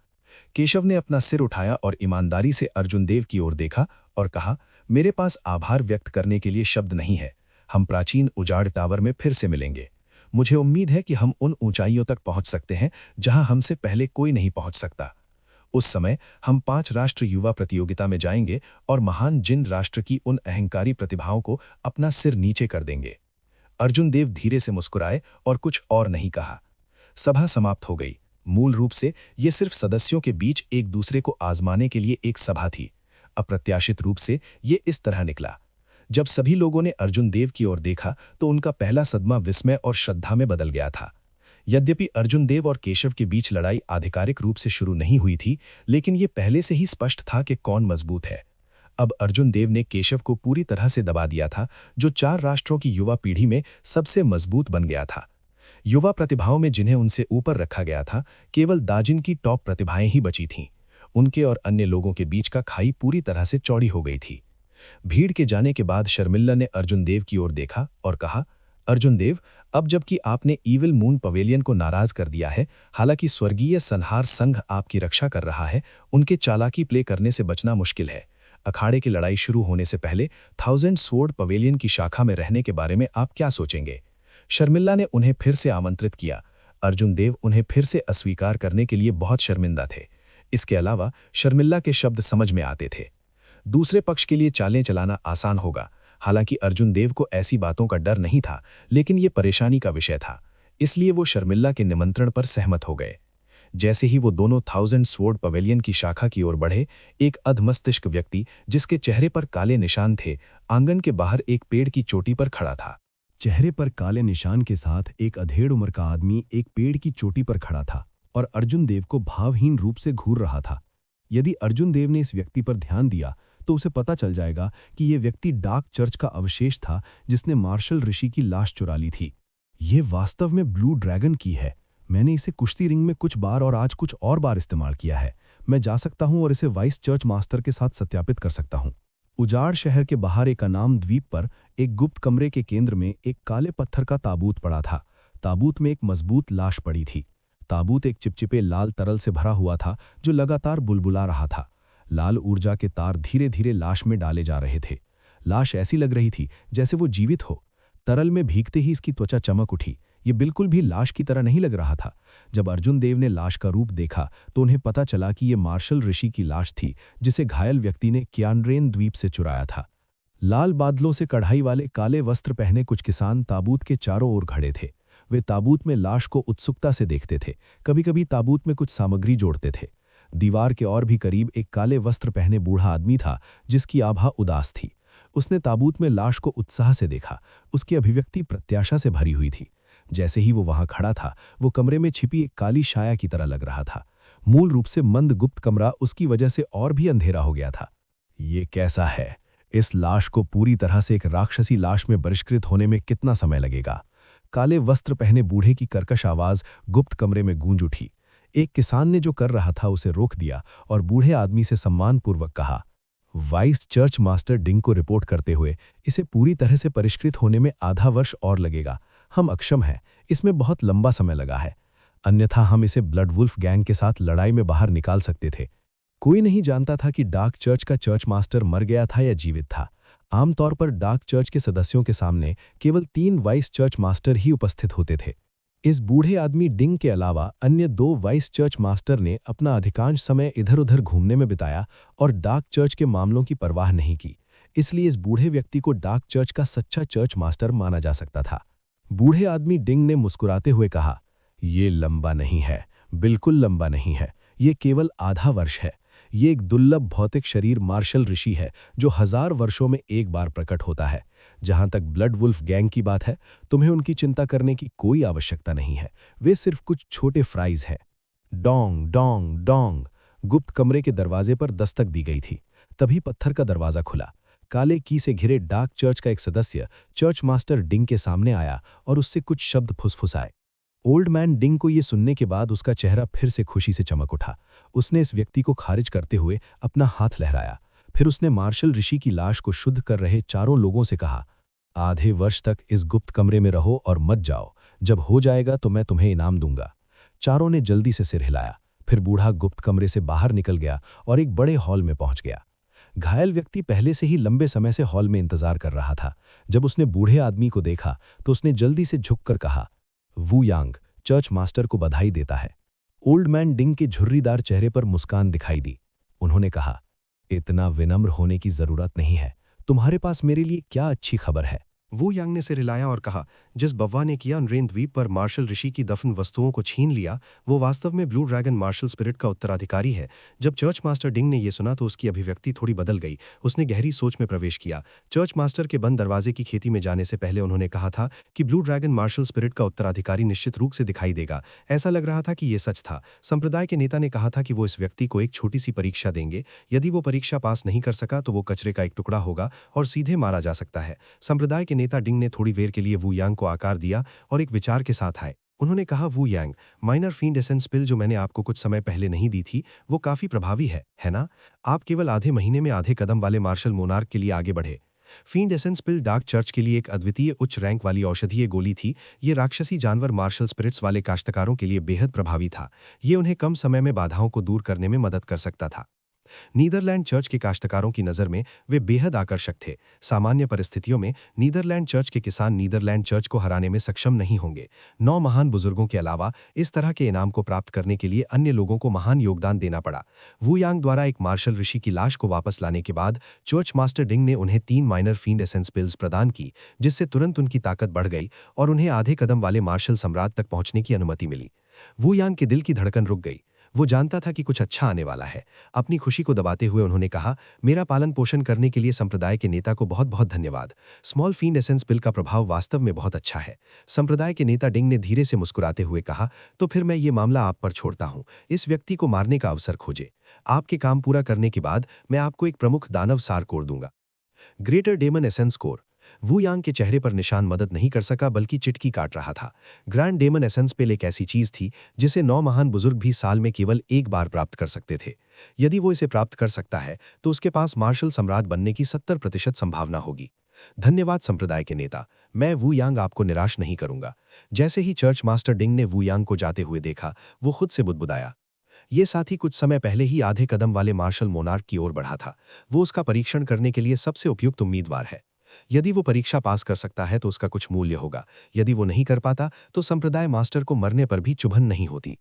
केशव ने अपना सिर उठाया और ईमानदारी से अर्जुन देव की ओर देखा और कहा, मेरे पास आभार व्यक्त करने के लिए शब्द नहीं है। हम प्राचीन उजाड़ टावर में फिर से मिलेंगे। मुझे उम्मीद है कि हम उन ऊंचाइयों तक पहुंच सकते हैं जहां हमसे पहले कोई नहीं पहुंच सकता। उस समय हम 5 राष्ट्र युवा प्रतियोगिता में जाएंगे और महान जिन राष्ट्र की उन अहंकारी प्रतिभाओं को अपना सिर नीचे कर देंगे। अर्जुन देव धीरे से मुस्कुराए और कुछ और नहीं कहा। सभा समाप्त हो गई। मूल रूप से यह सिर्फ सदस्यों के बीच एक दूसरे को आजमाने के लिए एक सभा थी। अप्रत्याशित रूप से ये इस तरह निकला। जब सभी लोगों ने अर्जुन देव की ओर देखा तो उनका पहला सदमा विस्मय और श्रद्धा में बदल गया था। यद्यपि अर्जुन देव और केशव के बीच लड़ाई आधिकारिक रूप से शुरू नहीं हुई थी, लेकिन यह पहले से ही स्पष्ट था कि कौन मजबूत है। अब अर्जुन देव ने केशव को पूरी तरह से दबा दिया था, जो 4 राष्ट्रों की युवा पीढ़ी में सबसे मजबूत बन गया था। युवा प्रतिभाओं में जिन्हें उनसे ऊपर रखा गया था, केवल दाजिन की टॉप प्रतिभाएं ही बची थीं। उनके और अन्य लोगों के बीच का खाई पूरी तरह से चौड़ी हो गई थी। भीड़ के जाने के बाद शर्मिला ने अर्जुन देव की ओर देखा और कहा, अर्जुन देव, अब जबकि आपने ईविल मून पवेलियन को नाराज कर दिया है, हालांकि स्वर्गीय संहार संघ आपकी रक्षा कर रहा है, उनके चालाकी प्ले करने से बचना मुश्किल है। अखाड़े की लड़ाई शुरू होने से पहले 1000 स्वॉर्ड पवेलियन की शाखा में रहने के बारे में आप क्या सोचेंगे? शर्मिला ने उन्हें फिर से आमंत्रित किया। अर्जुन देव उन्हें फिर से अस्वीकार करने के लिए बहुत शर्मिंदा थे। इसके अलावा शर्मिला के शब्द समझ में आते थे। दूसरे पक्ष के लिए चालें चलाना आसान होगा। हालांकि अर्जुन देव को ऐसी बातों का डर नहीं था, लेकिन यह परेशानी का विषय था। इसलिए वो शर्मिला के निमंत्रण पर सहमत हो गए। जैसे ही वो दोनों 1000 स्वॉर्ड पवेलियन की शाखा की ओर बढ़े, एक अधमस्तिष्क व्यक्ति जिसके चेहरे पर काले निशान थे, आंगन के बाहर एक पेड़ की चोटी पर खड़ा था। चेहरे पर काले निशान के साथ एक अधेड़ उम्र का आदमी एक पेड़ की चोटी पर खड़ा था और अर्जुन देव को भावहीन रूप से घूर रहा था। यदि अर्जुन देव ने इस व्यक्ति पर ध्यान दिया तो उसे पता चल जाएगा कि यह व्यक्ति डार्क चर्च का अवशेष था जिसने मार्शल ऋषि की लाश चुरा ली थी। यह वास्तव में ब्लू ड्रैगन की है। मैंने इसे कुश्ती रिंग में कुछ बार और आज कुछ और बार इस्तेमाल किया है। मैं जा सकता हूं और इसे वाइस चर्च मास्टर के साथ सत्यापित कर सकता हूं। उजाड़ शहर के बाहर एक अनाम द्वीप पर एक गुप्त कमरे के केंद्र में एक काले पत्थर का ताबूत पड़ा था। ताबूत में एक मजबूत लाश पड़ी थी। ताबूत एक चिपचिपे लाल तरल से भरा हुआ था जो लगातार बुलबुला रहा था। लाल ऊर्जा के तार धीरे धीरे लाश में डाले जा रहे थे। लाश ऐसी लग रही थी जैसे वो जीवित हो। तरल में भीगते ही इसकी त्वचा चमक उठी। ये बिल्कुल भी लाश की तरह नहीं लग रहा था। जब अर्जुन देव ने लाश का रूप देखा तो उन्हें पता चला कि यह मार्शल ऋषि की लाश थी जिसे घायल व्यक्ति ने क्यानरेन द्वीप से चुराया था। लाल बादलों से कढ़ाई वाले काले वस्त्र पहने कुछ किसान ताबूत के चारों ओर खड़े थे। वे ताबूत में लाश को उत्सुकता से देखते थे। कभी कभी ताबूत में कुछ सामग्री जोड़ते थे। दीवार के और भी करीब एक काले वस्त्र पहने बूढ़ा आदमी था जिसकी आभा उदास थी। उसने ताबूत में लाश को उत्साह से देखा। उसकी अभिव्यक्ति प्रत्याशा से भरी हुई थी। जैसे ही वो वहां खड़ा था, वो कमरे में छिपी एक काली छाया की तरह लग रहा था। मूल रूप से मंद गुप्त कमरा उसकी वजह से और भी अंधेरा हो गया था। ये कैसा है? इस लाश को पूरी तरह से एक राक्षसी लाश में परिष्कृत होने में कितना समय लगेगा? काले वस्त्र पहने बूढ़े की कर्कश आवाज गुप्त कमरे में गूंज उठी। एक किसान ने जो कर रहा था उसे रोक दिया और बूढ़े आदमी से सम्मानपूर्वक कहा, वाइस चर्च मास्टर डिंग को रिपोर्ट करते हुए, इसे पूरी तरह से परिष्कृत होने में आधा वर्ष और लगेगा। हम अक्षम हैं, इसमें बहुत लंबा समय लगा है। अन्यथा हम इसे ब्लड वुल्फ गैंग के साथ लड़ाई में बाहर निकाल सकते थे। कोई नहीं जानता था कि डार्क चर्च का चर्च मास्टर मर गया था या जीवित था। आमतौर पर डार्क चर्च के सदस्यों के सामने केवल 3 वाइस चर्च मास्टर ही उपस्थित होते थे। इस बूढ़े आदमी डिंग के अलावा अन्य 2 वाइस चर्च मास्टर ने अपना अधिकांश समय इधर-उधर घूमने में बिताया और डार्क चर्च के मामलों की परवाह नहीं की। इसलिए इस बूढ़े व्यक्ति को डार्क चर्च का सच्चा चर्च मास्टर माना जा सकता था। बूढ़े आदमी डिंग ने मुस्कुराते हुए कहा, ये लंबा नहीं है, बिल्कुल लंबा नहीं है। ये केवल आधा वर्ष है। ये एक दुर्लभ भौतिक शरीर मार्शल ऋषि है जो 1000 वर्षों में एक बार प्रकट होता है। जहां तक ब्लड वुल्फ गैंग की बात है, तुम्हें उनकी चिंता करने की कोई आवश्यकता नहीं है। वे सिर्फ कुछ छोटे फ्राइज हैं। डोंग डोंग डोंग, गुप्त कमरे के दरवाजे पर दस्तक दी गई थी। तभी पत्थर का दरवाजा खुला। काले की से घिरे डार्क चर्च का एक सदस्य चर्च मास्टर डिंग के सामने आया और उससे कुछ शब्द फुसफुसाए। ओल्ड मैन डिंग को यह सुनने के बाद उसका चेहरा फिर से खुशी से चमक उठा। उसने इस व्यक्ति को खारिज करते हुए अपना हाथ लहराया। फिर उसने मार्शल ऋषि की लाश को शुद्ध कर रहे चारों लोगों से कहा, आधे वर्ष तक इस गुप्त कमरे में रहो और मत जाओ। जब हो जाएगा तो मैं तुम्हें इनाम दूंगा। चारों ने जल्दी से सिर हिलाया। फिर बूढ़ा गुप्त कमरे से बाहर निकल गया और एक बड़े हॉल में पहुंच गया। घायल व्यक्ति पहले से ही लंबे समय से हॉल में इंतजार कर रहा था। जब उसने बूढ़े आदमी को देखा तो उसने जल्दी से झुककर कहा, वू यांग चर्च मास्टर को बधाई देता है। ओल्ड मैन डिंग के झुर्रीदार चेहरे पर मुस्कान दिखाई दी। उन्होंने कहा, इतना विनम्र होने की जरूरत नहीं है। तुम्हारे पास मेरे लिए क्या अच्छी खबर है? वो यांग ने सिर हिलाया और कहा, जिस बव्वा ने क्यानरेन द्वीप पर मार्शल ऋषि की दफन वस्तुओं को छीन लिया, वो वास्तव में ब्लू ड्रैगन मार्शल स्पिरिट का उत्तराधिकारी है। जब चर्च मास्टर डिंग ने यह सुना तो उसकी अभिव्यक्ति थोड़ी बदल गई। उसने गहरी सोच में प्रवेश किया। चर्च मास्टर के बंद दरवाजे की खेती में जाने से पहले उन्होंने कहा था कि ब्लू ड्रैगन मार्शल स्पिरिट का उत्तराधिकारी निश्चित रूप से दिखाई देगा। ऐसा लग रहा था कि यह सच था। संप्रदाय के नेता ने कहा था कि वो इस व्यक्ति को एक छोटी सी परीक्षा देंगे। यदि वो परीक्षा पास नहीं कर सका तो वो कचरे का एक टुकड़ा होगा और सीधे मारा जा सकता है। संप्रदाय के नेता डिंग ने थोड़ी देर के लिए वू यांग को आकार दिया और एक विचार के साथ आए। उन्होंने कहा, वू यांग, माइनर फील्ड एसेंस पिल जो मैंने आपको कुछ समय पहले नहीं दी थी, वो काफी प्रभावी है ना? आप केवल आधे महीने में आधे कदम वाले मार्शल मोनार्क के लिए आगे बढ़े। फील्ड एसेंस पिल डार्क चर्च के लिए एक अद्वितीय उच्च रैंक वाली औषधीय गोली थी। ये राक्षसी जानवर मार्शल स्पिरिट्स वाले काश्तकारों के लिए बेहद प्रभावी था। ये उन्हें कम समय में बाधाओं को दूर करने में मदद कर सकता था। नीदरलैंड चर्च के काश्तकारों की नज़र में वे बेहद आकर्षक थे। सामान्य परिस्थितियों में नीदरलैंड चर्च के किसान नीदरलैंड चर्च को हराने में सक्षम नहीं होंगे। 9 महान बुजुर्गों के अलावा इस तरह के इनाम को प्राप्त करने के लिए अन्य लोगों को महान योगदान देना पड़ा। वू यांग द्वारा एक मार्शल ऋषि की लाश को वापस लाने के बाद चर्च मास्टर डिंग ने उन्हें 3 माइनर फील्ड एसेंस पिल्स प्रदान की, जिससे तुरंत उनकी ताकत बढ़ गई और उन्हें आधे कदम वाले मार्शल सम्राट तक पहुंचने की अनुमति मिली। वू यांग के दिल की धड़कन रुक गई। वो जानता था कि कुछ अच्छा आने वाला है। अपनी खुशी को दबाते हुए उन्होंने कहा, मेरा पालन पोषण करने के लिए संप्रदाय के नेता को बहुत बहुत धन्यवाद। स्मॉल फील्ड एसेंस पिल का प्रभाव वास्तव में बहुत अच्छा है। संप्रदाय के नेता डिंग ने धीरे से मुस्कुराते हुए कहा, तो फिर मैं ये मामला आप पर छोड़ता हूँ। इस व्यक्ति को मारने का अवसर खोजे। आपके काम पूरा करने के बाद मैं आपको एक प्रमुख दानव सार कोर दूंगा। Greater demon essence core. Wu Yang के चेहरे पर निशान मदद नहीं कर सका बल्कि चिटकी काट रहा था। ग्रैंड डेमन एसेंस पेल एक ऐसी चीज थी जिसे 9 महान बुजुर्ग भी साल में केवल एक बार प्राप्त कर सकते थे। यदि वो इसे प्राप्त कर सकता है तो उसके पास मार्शल सम्राट बनने की 70% संभावना होगी। धन्यवाद संप्रदाय के नेता, मैं वू यांग आपको निराश नहीं करूंगा। जैसे ही चर्च मास्टर डिंग ने वू यांग को जाते हुए देखा, वो खुद से बुदबुदाया। ये साथी कुछ समय पहले ही आधे कदम वाले मार्शल मोनार्क की ओर बढ़ा था। वो उसका परीक्षण करने के लिए सबसे उपयुक्त उम्मीदवार है। यदि वो परीक्षा पास कर सकता है तो उसका कुछ मूल्य होगा। यदि वो नहीं कर पाता तो संप्रदाय मास्टर को मरने पर भी चुभन नहीं होती।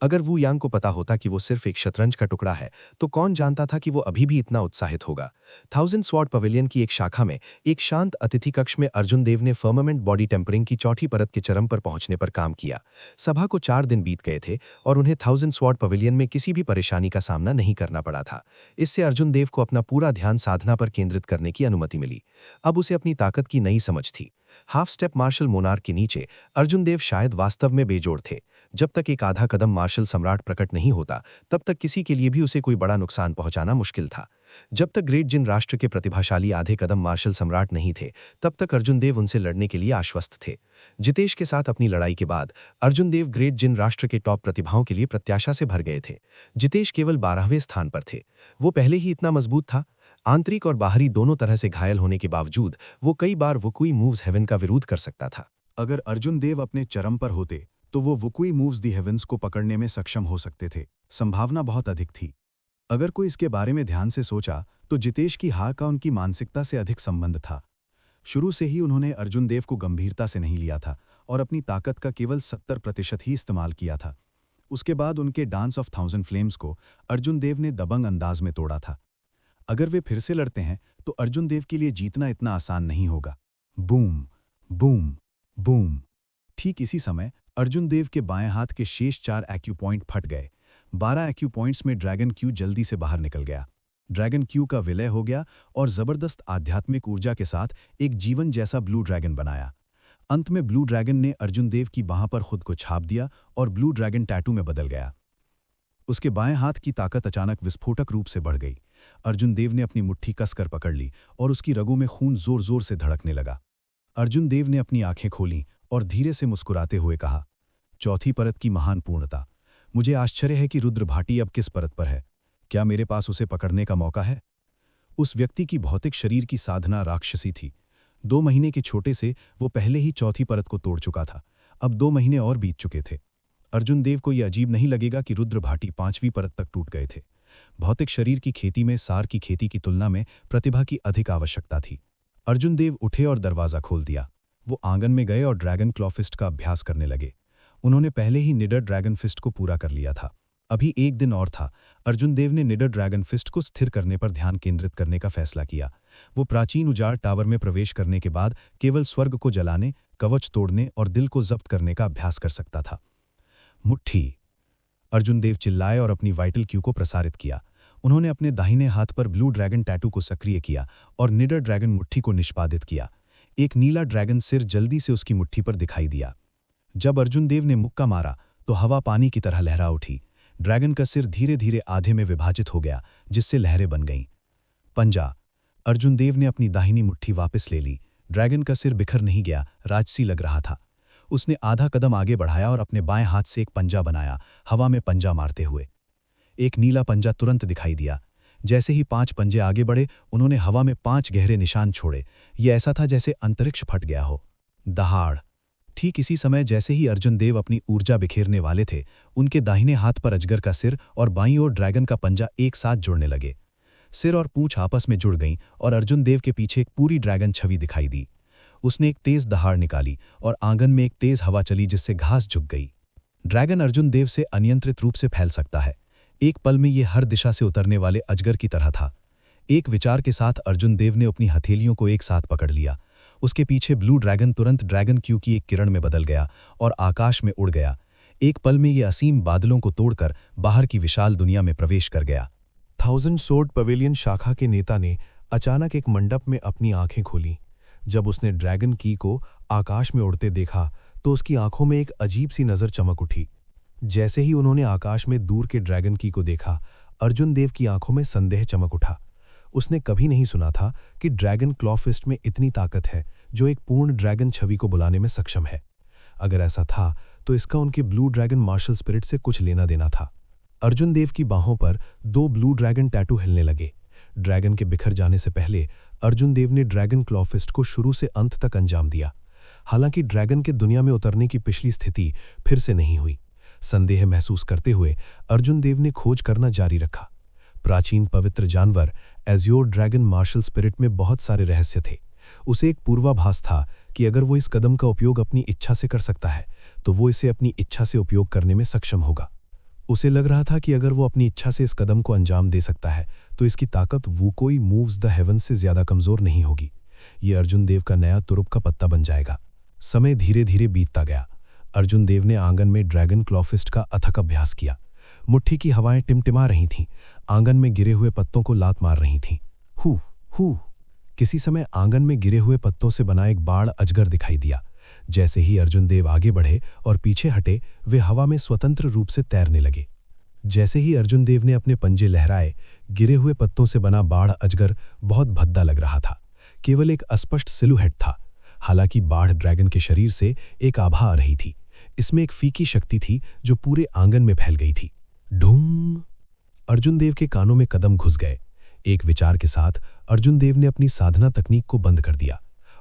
अगर वू यांग को पता होता कि वो सिर्फ एक शतरंज का टुकड़ा है तो कौन जानता था कि वो अभी भी इतना उत्साहित होगा। 1000 स्वॉर्ड पवेलियन की एक शाखा में एक शांत अतिथि कक्ष में अर्जुन देव ने फर्मामेंट बॉडी टेम्परिंग की चौथी परत के चरम पर पहुंचने पर काम किया। सभा को 4 दिन बीत गए थे और उन्हें 1000 स्वॉर्ड पवेलियन में किसी भी परेशानी का सामना नहीं करना पड़ा था। इससे अर्जुन देव को अपना पूरा ध्यान साधना पर केंद्रित करने की अनुमति मिली। अब उसे अपनी ताकत की नई समझ थी। हाफ स्टेप मार्शल मोनार्क के नीचे अर्जुन देव शायद वास्तव में बेजोड़ थे। जब तक एक आधा कदम मार्शल सम्राट प्रकट नहीं होता तब तक किसी के लिए भी उसे कोई बड़ा नुकसान पहुंचाना मुश्किल था। जब तक ग्रेट जिन राष्ट्र के प्रतिभाशाली आधे कदम मार्शल सम्राट नहीं थे तब तक अर्जुन देव उनसे लड़ने के लिए आश्वस्त थे। जितेश के साथ अपनी लड़ाई के बाद अर्जुन देव ग्रेट जिन राष्ट्र के टॉप प्रतिभाओं के लिए प्रत्याशा से भर गए थे। जितेश केवल 12वें स्थान पर थे। वो पहले ही इतना मजबूत था। आंतरिक और बाहरी दोनों तरह से घायल होने के बावजूद वो कई बार वुकुई मूव्स हेवन का विरोध कर सकता था। अगर अर्जुन देव अपने चरम पर होते तो वो वुकुई मूव्स दी हेवंस को पकड़ने में सक्षम हो सकते थे। संभावना बहुत अधिक थी। अगर कोई इसके बारे में ध्यान से सोचा तो जितेश की हार का उनकी मानसिकता से अधिक संबंध था। शुरू से ही उन्होंने अर्जुन देव को गंभीरता से नहीं लिया था और अपनी ताकत का केवल 70% ही इस्तेमाल किया था। उसके बाद उनके डांस ऑफ 1000 फ्लेम्स को अर्जुन देव ने दबंग अंदाज में तोड़ा था। अगर वे फिर से लड़ते हैं तो अर्जुन देव के लिए जीतना इतना आसान नहीं होगा। Boom boom boom. ठीक इसी समय अर्जुन देव के बाएं हाथ के शेष 4 एक्यू पॉइंट फट गए। 12 एक्यू पॉइंट्स में ड्रैगन क्यू जल्दी से बाहर निकल गया। ड्रैगन क्यू का विलय हो गया और जबरदस्त आध्यात्मिक ऊर्जा के साथ एक जीवन जैसा ब्लू ड्रैगन बनाया। अंत में ब्लू ड्रैगन ने अर्जुन देव की बांह पर खुद को छाप दिया और ब्लू ड्रैगन टैटू में बदल गया। उसके बाएं हाथ की ताकत अचानक विस्फोटक रूप से बढ़ गई। अर्जुन देव ने अपनी मुट्ठी कसकर पकड़ ली और उसकी रगों में खून जोर जोर से धड़कने लगा। अर्जुन देव ने अपनी आंखें खोलीं और धीरे से मुस्कुराते हुए कहा, चौथी परत की महान पूर्णता। मुझे आश्चर्य है कि रुद्र भाटी अब किस परत पर है। क्या मेरे पास उसे पकड़ने का मौका है? उस व्यक्ति की भौतिक शरीर की साधना राक्षसी थी। 2 महीने के छोटे से वो पहले ही चौथी परत को तोड़ चुका था। अब 2 महीने और बीत चुके थे। अर्जुन देव को यह अजीब नहीं लगेगा कि रुद्र भाटी 5वीं परत तक टूट गए थे। भौतिक शरीर की खेती में सार की खेती की तुलना में प्रतिभा की अधिक आवश्यकता थी। अर्जुन देव उठे और दरवाजा खोल दिया। वो आंगन में गए और ड्रैगन क्लॉ फिस्ट का अभ्यास करने लगे। उन्होंने पहले ही निडर ड्रैगन फिस्ट को पूरा कर लिया था। अभी एक दिन और था। अर्जुन देव ने निडर ड्रैगन फिस्ट को स्थिर करने पर ध्यान केंद्रित करने का फैसला किया। वो प्राचीन उजाड़ टावर में प्रवेश करने के बाद केवल स्वर्ग को जलाने, कवच तोड़ने और दिल को जब्त करने का अभ्यास कर सकता था। मुट्ठी। अर्जुन देव चिल्लाए और अपनी वाइटल क्यू को प्रसारित किया। उन्होंने अपने दाहिने हाथ पर ब्लू ड्रैगन टैटू को सक्रिय किया और निडर ड्रैगन मुट्ठी को निष्पादित किया। एक नीला ड्रैगन सिर जल्दी से उसकी मुट्ठी पर दिखाई दिया। जब अर्जुन देव ने मुक्का मारा तो हवा पानी की तरह लहरा उठी। ड्रैगन का सिर धीरे धीरे आधे में विभाजित हो गया, जिससे लहरें बन गईं। पंजा। अर्जुन देव ने अपनी दाहिनी मुट्ठी वापस ले ली। ड्रैगन का सिर बिखर नहीं गया, राजसी लग रहा था। उसने आधा कदम आगे बढ़ाया और अपने बाएं हाथ से एक पंजा बनाया, हवा में पंजा मारते हुए। एक नीला पंजा तुरंत दिखाई दिया। जैसे ही 5 पंजे आगे बढ़े, उन्होंने हवा में 5 गहरे निशान छोड़े। ये ऐसा था जैसे अंतरिक्ष फट गया हो। दहाड़। ठीक इसी समय जैसे ही अर्जुन देव अपनी ऊर्जा बिखेरने वाले थे, उनके दाहिने हाथ पर अजगर का सिर और बाईं ओर ड्रैगन का पंजा एक साथ जुड़ने लगे। सिर और पूंछ आपस में जुड़ गईं और अर्जुन देव के पीछे एक पूरी ड्रैगन छवि दिखाई दी। उसने एक तेज दहाड़ निकाली और आंगन में एक तेज हवा चली, जिससे घास झुक गई। ड्रैगन अर्जुन देव से अनियंत्रित रूप से फैल सकता है। एक पल में ये हर दिशा से उतरने वाले अजगर की तरह था। एक विचार के साथ अर्जुन देव ने अपनी हथेलियों को एक साथ पकड़ लिया। उसके पीछे ब्लू ड्रैगन तुरंत ड्रैगन क्यू की एक किरण में बदल गया और आकाश में उड़ गया। एक पल में ये असीम बादलों को तोड़कर बाहर की विशाल दुनिया में प्रवेश कर गया। थाउजेंड सोर्ड पवेलियन शाखा के नेता ने अचानक एक मंडप में अपनी आंखें खोली। जब उसने ड्रैगन की को आकाश में उड़ते देखा तो उसकी आंखों में एक अजीब सी नजर चमक उठी। जैसे ही उन्होंने आकाश में दूर के ड्रैगन की को देखा, अर्जुन देव की आंखों में संदेह चमक उठा। उसने कभी नहीं सुना था कि ड्रैगन क्लॉफिस्ट में इतनी ताकत है जो एक पूर्ण ड्रैगन छवि को बुलाने में सक्षम है। अगर ऐसा था तो इसका उनके ब्लू ड्रैगन मार्शल स्पिरिट से कुछ लेना देना था। अर्जुन देव की बाहों पर 2 ब्लू ड्रैगन टैटू हिलने लगे। ड्रैगन के बिखर जाने से पहले अर्जुन देव ने ड्रैगन क्लॉफिस्ट को शुरू से अंत तक अंजाम दिया। हालांकि ड्रैगन के दुनिया में उतरने की पिछली स्थिति फिर से नहीं हुई। संदेह महसूस करते हुए अर्जुन देव ने खोज करना जारी रखा। प्राचीन पवित्र जानवर एज़्योर ड्रैगन मार्शल स्पिरिट में बहुत सारे रहस्य थे। उसे एक पूर्वाभास था कि अगर वो इस कदम का उपयोग अपनी इच्छा से कर सकता है तो वो इसे अपनी इच्छा से उपयोग करने में सक्षम होगा। उसे लग रहा था कि अगर वो अपनी इच्छा से इस कदम को अंजाम दे सकता है तो इसकी ताकत वो कोई मूव्स द हेवंस से ज्यादा कमजोर नहीं होगी। ये अर्जुन देव का नया तुरुप का पत्ता बन जाएगा। समय धीरे धीरे बीतता गया। अर्जुन देव ने आंगन में ड्रैगन क्लॉफिस्ट का अथक अभ्यास किया। मुट्ठी की हवाएं टिमटिमा रही थीं, आंगन में गिरे हुए पत्तों को लात मार रही थीं। हू हू। किसी समय आंगन में गिरे हुए पत्तों से बना एक बाड़ अजगर दिखाई दिया। जैसे ही अर्जुन देव आगे बढ़े और पीछे हटे, वे हवा में स्वतंत्र रूप से तैरने लगे। जैसे ही अर्जुन देव ने अपने पंजे लहराए, गिरे हुए पत्तों से बना बाढ़ अजगर बहुत भद्दा लग रहा था। केवल एक अस्पष्ट सिलुएट था। हालांकि बाढ़ ड्रैगन के शरीर से एक आभा आ रही थी। इसमें एक फीकी शक्ति थी जो पूरे आंगन में फैल गई थी। ढूंग। अर्जुन देव के कानों में कदम घुस गए। एक विचार के साथ अर्जुन देव ने अपनी साधना तकनीक को बंद कर दिया।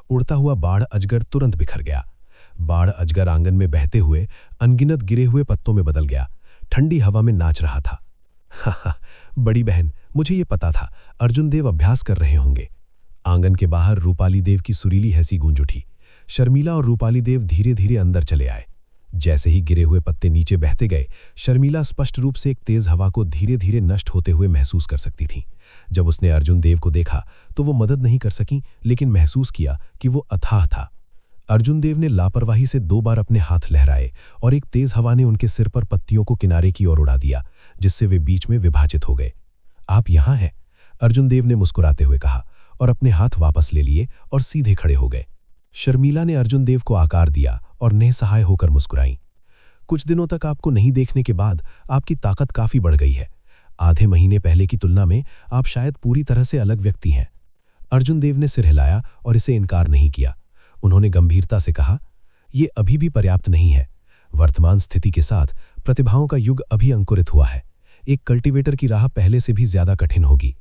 उड़ता हुआ बाढ़ अजगर तुरंत बिखर गया। बाढ़ अजगर आंगन में बहते हुए अनगिनत गिरे हुए पत्तों में बदल गया। ठंडी हवा में नाच रहा था। हा, बड़ी बहन, मुझे ये पता था अर्जुन देव अभ्यास कर रहे होंगे। आंगन के बाहर रूपाली देव की सुरीली हंसी गूंज उठी। शर्मिला और रूपाली देव धीरे धीरे अंदर चले आए। जैसे ही गिरे हुए पत्ते नीचे बहते गए, शर्मिला स्पष्ट रूप से एक तेज हवा को धीरे धीरे नष्ट होते हुए महसूस कर सकती थी। जब उसने अर्जुन देव को देखा तो वो मदद नहीं कर सकी, लेकिन महसूस किया कि वो अथाह था। अर्जुन देव ने लापरवाही से 2 बार अपने हाथ लहराए और एक तेज हवा ने उनके सिर पर पत्तियों को किनारे की ओर उड़ा दिया, जिससे वे बीच में विभाजित हो गए। आप यहां हैं, अर्जुन देव ने मुस्कुराते हुए कहा और अपने हाथ वापस ले लिए और सीधे खड़े हो गए। शर्मिला ने अर्जुन देव को आकार दिया और निसहाय होकर मुस्कुराई। कुछ दिनों तक आपको नहीं देखने के बाद आपकी ताकत काफी बढ़ गई है। आधे महीने पहले की तुलना में आप शायद पूरी तरह से अलग व्यक्ति हैं। अर्जुन देव ने सिर हिलाया और इसे इनकार नहीं किया। उन्होंने गंभीरता से कहा, यह अभी भी पर्याप्त नहीं है। वर्तमान स्थिति के साथ प्रतिभाओं का युग अभी अंकुरित हुआ है। एक कल्टीवेटर की राह पहले से भी ज्यादा कठिन होगी।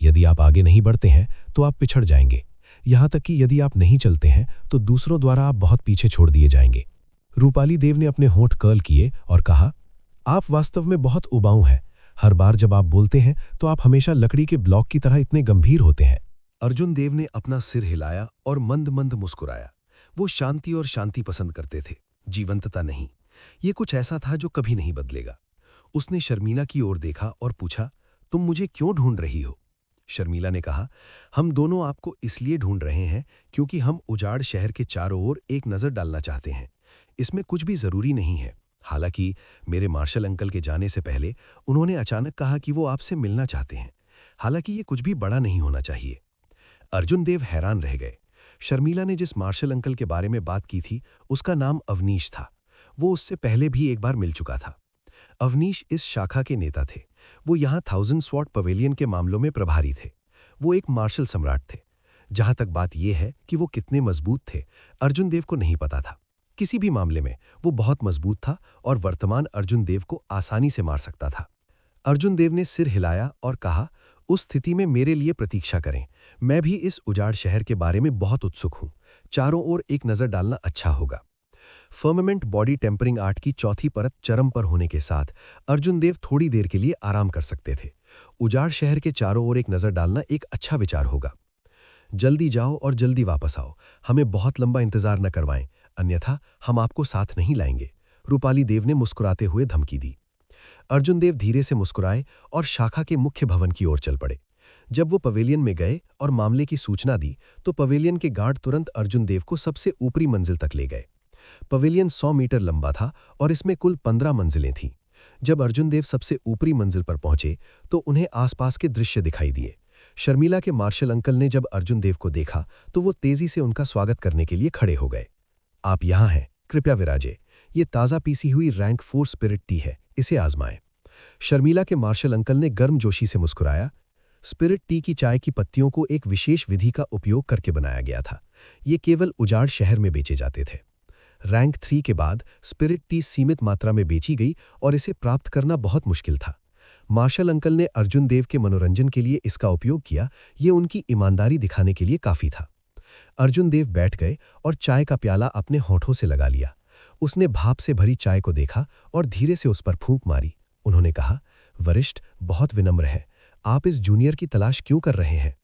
यदि आप आगे नहीं बढ़ते हैं तो आप पिछड़ जाएंगे। यहां तक कि यदि आप नहीं चलते हैं तो दूसरों द्वारा आप बहुत पीछे छोड़ दिए जाएंगे। रूपाली देव ने अपने होंठ कर्ल किए और कहा, आप वास्तव में बहुत उबाऊ हैं। हर बार जब आप बोलते हैं तो आप हमेशा लकड़ी के ब्लॉक की तरह इतने गंभीर होते हैं। अर्जुन देव ने अपना सिर हिलाया और मंद मंद मुस्कुराया। वो शांति और शांति पसंद करते थे, जीवंतता नहीं। ये कुछ ऐसा था जो कभी नहीं बदलेगा। उसने शर्मिला की ओर देखा और पूछा, तुम मुझे क्यों ढूंढ रही हो? शर्मिला ने कहा, हम दोनों आपको इसलिए ढूंढ रहे हैं क्योंकि हम उजाड़ शहर के चारों ओर एक नजर डालना चाहते हैं। इसमें कुछ भी जरूरी नहीं है। हालांकि मेरे मार्शल अंकल के जाने से पहले उन्होंने अचानक कहा कि वो आपसे मिलना चाहते हैं। हालांकि ये कुछ भी बड़ा नहीं होना चाहिए। अर्जुन देव हैरान रह गए। शर्मिला ने जिस मार्शल अंकल के बारे में बात की थी उसका नाम अवनीश था। वो उससे पहले भी एक बार मिल चुका था। अवनीश इस शाखा के नेता थे। वो यहाँ थाउजेंड स्वॉर्ड पवेलियन के मामलों में प्रभारी थे। वो एक मार्शल सम्राट थे। जहां तक बात यह है कि वो कितने मजबूत थे, अर्जुन देव को नहीं पता था। किसी भी मामले में वो बहुत मजबूत था और वर्तमान अर्जुन देव को आसानी से मार सकता था। अर्जुन देव ने सिर हिलाया और कहा, उस स्थिति में मेरे लिए प्रतीक्षा करें। मैं भी इस उजाड़ शहर के बारे में बहुत उत्सुक हूं। चारों ओर एक नजर डालना अच्छा होगा। फर्मामेंट बॉडी टेम्परिंग आर्ट की चौथी परत चरम पर होने के साथ अर्जुन देव थोड़ी देर के लिए आराम कर सकते थे। उजाड़ शहर के चारों ओर एक नजर डालना एक अच्छा विचार होगा। जल्दी जाओ और जल्दी वापस आओ। हमें बहुत लंबा इंतजार न करवाएं, अन्यथा हम आपको साथ नहीं लाएंगे। रूपाली देव ने मुस्कुराते हुए धमकी दी। अर्जुन देव धीरे से मुस्कुराए और शाखा के मुख्य भवन की ओर चल पड़े। जब वो पवेलियन में गए और मामले की सूचना दी तो पवेलियन के गार्ड तुरंत अर्जुन देव को सबसे ऊपरी मंजिल तक ले गए। पवेलियन 100 मीटर लंबा था और इसमें कुल 15 मंजिलें थीं। जब अर्जुन देव सबसे ऊपरी मंजिल पर पहुंचे तो उन्हें आसपास के दृश्य दिखाई दिए। शर्मिला के मार्शल अंकल ने जब अर्जुन देव को देखा तो वो तेजी से उनका स्वागत करने के लिए खड़े हो गए। आप यहाँ हैं, कृपया विराजे। ये ताज़ा पीसी हुई रैंक 4 स्पिरिट टी है, इसे आजमाएं। शर्मिला के मार्शल अंकल ने गर्मजोशी से मुस्कुराया। स्पिरिट टी की चाय की पत्तियों को एक विशेष विधि का उपयोग करके बनाया गया था। ये केवल उजाड़ शहर में बेचे जाते थे। रैंक 3 के बाद स्पिरिट टी सीमित मात्रा में बेची गई और इसे प्राप्त करना बहुत मुश्किल था। मार्शल अंकल ने अर्जुन देव के मनोरंजन के लिए इसका उपयोग किया, ये उनकी ईमानदारी दिखाने के लिए काफी था। अर्जुन देव बैठ गए और चाय का प्याला अपने होठों से लगा लिया। उसने भाप से भरी चाय को देखा और धीरे से उस पर फूंक मारी। उन्होंने कहा, वरिष्ठ बहुत विनम्र है, आप इस जूनियर की तलाश क्यों कर रहे हैं?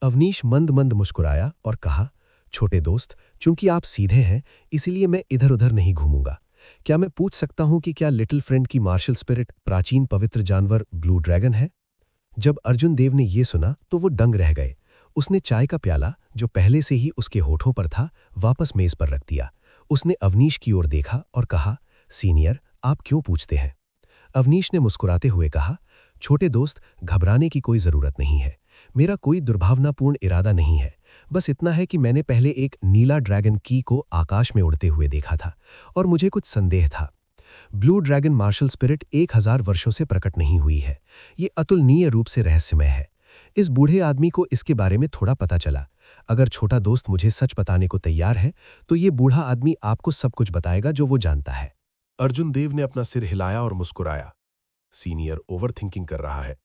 अवनीश मंद मंद मुस्कुराया और कहा, छोटे दोस्त, चूंकि आप सीधे हैं इसलिए मैं इधर उधर नहीं घूमूंगा। क्या मैं पूछ सकता हूं कि क्या लिटिल फ्रेंड की मार्शल स्पिरिट प्राचीन पवित्र जानवर ब्लू ड्रैगन है? जब अर्जुन देव ने यह सुना तो वो दंग रह गए। उसने चाय का प्याला, जो पहले से ही उसके होठों पर था, वापस मेज पर रख दिया। उसने अवनीश की ओर देखा और कहा, सीनियर, आप क्यों पूछते हैं? अवनीश ने मुस्कुराते हुए कहा, छोटे दोस्त, घबराने की कोई जरूरत नहीं है। मेरा कोई दुर्भावनापूर्ण इरादा नहीं है। बस इतना है कि मैंने पहले एक नीला ड्रैगन की को आकाश में उड़ते हुए देखा था और मुझे कुछ संदेह था। ब्लू ड्रैगन मार्शल स्पिरिट 1000 वर्षों से प्रकट नहीं हुई है। ये अतुलनीय रूप से रहस्यमय है। इस बूढ़े आदमी को इसके बारे में थोड़ा पता चला। अगर छोटा दोस्त मुझे सच बताने को तैयार है तो ये बूढ़ा आदमी आपको सब कुछ बताएगा जो वो जानता है। अर्जुन देव ने अपना सिर हिलाया और मुस्कुराया। सीनियर ओवर थिंकिंग कर रहा है।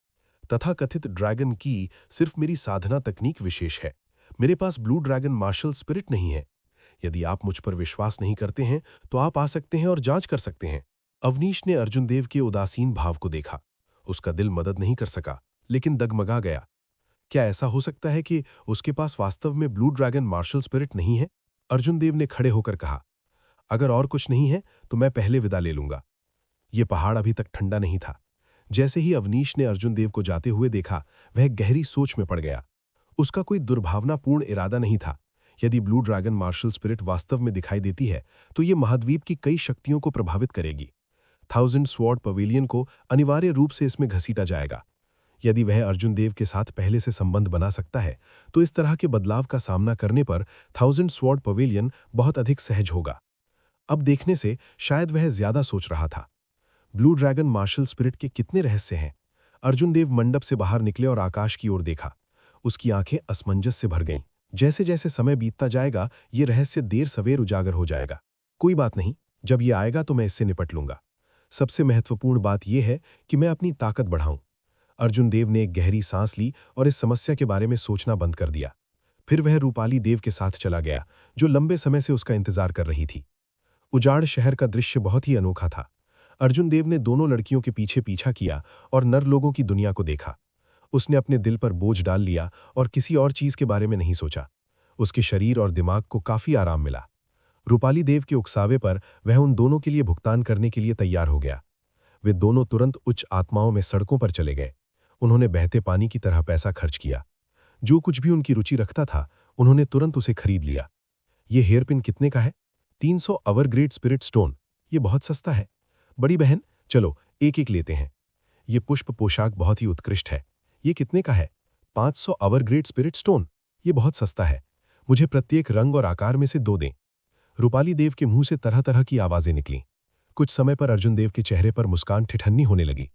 तथाकथित ड्रैगन की सिर्फ मेरी साधना तकनीक विशेष है। मेरे पास ब्लू ड्रैगन मार्शल स्पिरिट नहीं है। यदि आप मुझ पर विश्वास नहीं करते हैं तो आप आ सकते हैं और जांच कर सकते हैं। अवनीश ने अर्जुन देव के उदासीन भाव को देखा। उसका दिल मदद नहीं कर सका, लेकिन डगमगा गया। क्या ऐसा हो सकता है कि उसके पास वास्तव में ब्लू ड्रैगन मार्शल स्पिरिट नहीं है? अर्जुन देव ने खड़े होकर कहा, अगर और कुछ नहीं है तो मैं पहले विदा ले लूंगा। यह पहाड़ अभी तक ठंडा नहीं था। जैसे ही अवनीश ने अर्जुन देव को जाते हुए देखा, वह गहरी सोच में पड़ गया। उसका कोई दुर्भावनापूर्ण इरादा नहीं था। यदि ब्लू ड्रैगन मार्शल स्पिरिट वास्तव में दिखाई देती है तो यह महाद्वीप की कई शक्तियों को प्रभावित करेगी। 1000 स्वॉर्ड पवेलियन को अनिवार्य रूप से इसमें घसीटा जाएगा। यदि वह अर्जुन देव के साथ पहले से संबंध बना सकता है तो इस तरह के बदलाव का सामना करने पर 1000 स्वॉर्ड पवेलियन बहुत अधिक सहज होगा। अब देखने से शायद वह ज्यादा सोच रहा था। ब्लू ड्रैगन मार्शल स्पिरिट के कितने रहस्य हैं? अर्जुन देव मंडप से बाहर निकले और आकाश की ओर देखा। उसकी आंखें असमंजस से भर गईं। जैसे जैसे समय बीतता जाएगा ये रहस्य देर सवेर उजागर हो जाएगा। कोई बात नहीं, जब ये आएगा तो मैं इससे निपट लूंगा। सबसे महत्वपूर्ण बात यह है कि मैं अपनी ताकत बढ़ाऊं। अर्जुन देव ने एक गहरी सांस ली और इस समस्या के बारे में सोचना बंद कर दिया। फिर वह रूपाली देव के साथ चला गया, जो लंबे समय से उसका इंतजार कर रही थी। उजाड़ शहर का दृश्य बहुत ही अनोखा था। अर्जुन देव ने दोनों लड़कियों के पीछे पीछा किया और नर लोगों की दुनिया को देखा। उसने अपने दिल पर बोझ डाल लिया और किसी और चीज के बारे में नहीं सोचा। उसके शरीर और दिमाग को काफी आराम मिला। रूपाली देव के उकसावे पर वह उन दोनों के लिए भुगतान करने के लिए तैयार हो गया। वे दोनों तुरंत उच्च आत्माओं में सड़कों पर चले गए। उन्होंने बहते पानी की तरह पैसा खर्च किया। जो कुछ भी उनकी रुचि रखता था उन्होंने तुरंत उसे खरीद लिया। ये हेयरपिन कितने का है? 300 अवर ग्रेड स्पिरिट स्टोन। ये बहुत सस्ता है। बड़ी बहन, चलो एक एक लेते हैं। ये पुष्प पोशाक बहुत ही उत्कृष्ट है। ये कितने का है? 500 अवर ग्रेड स्पिरिट स्टोन। ये बहुत सस्ता है। मुझे प्रत्येक रंग और आकार में से 2 दें। रूपाली देव के मुंह से तरह तरह की आवाजें निकलीं। कुछ समय पर अर्जुन देव के चेहरे पर मुस्कान ठिठन्नी होने लगी।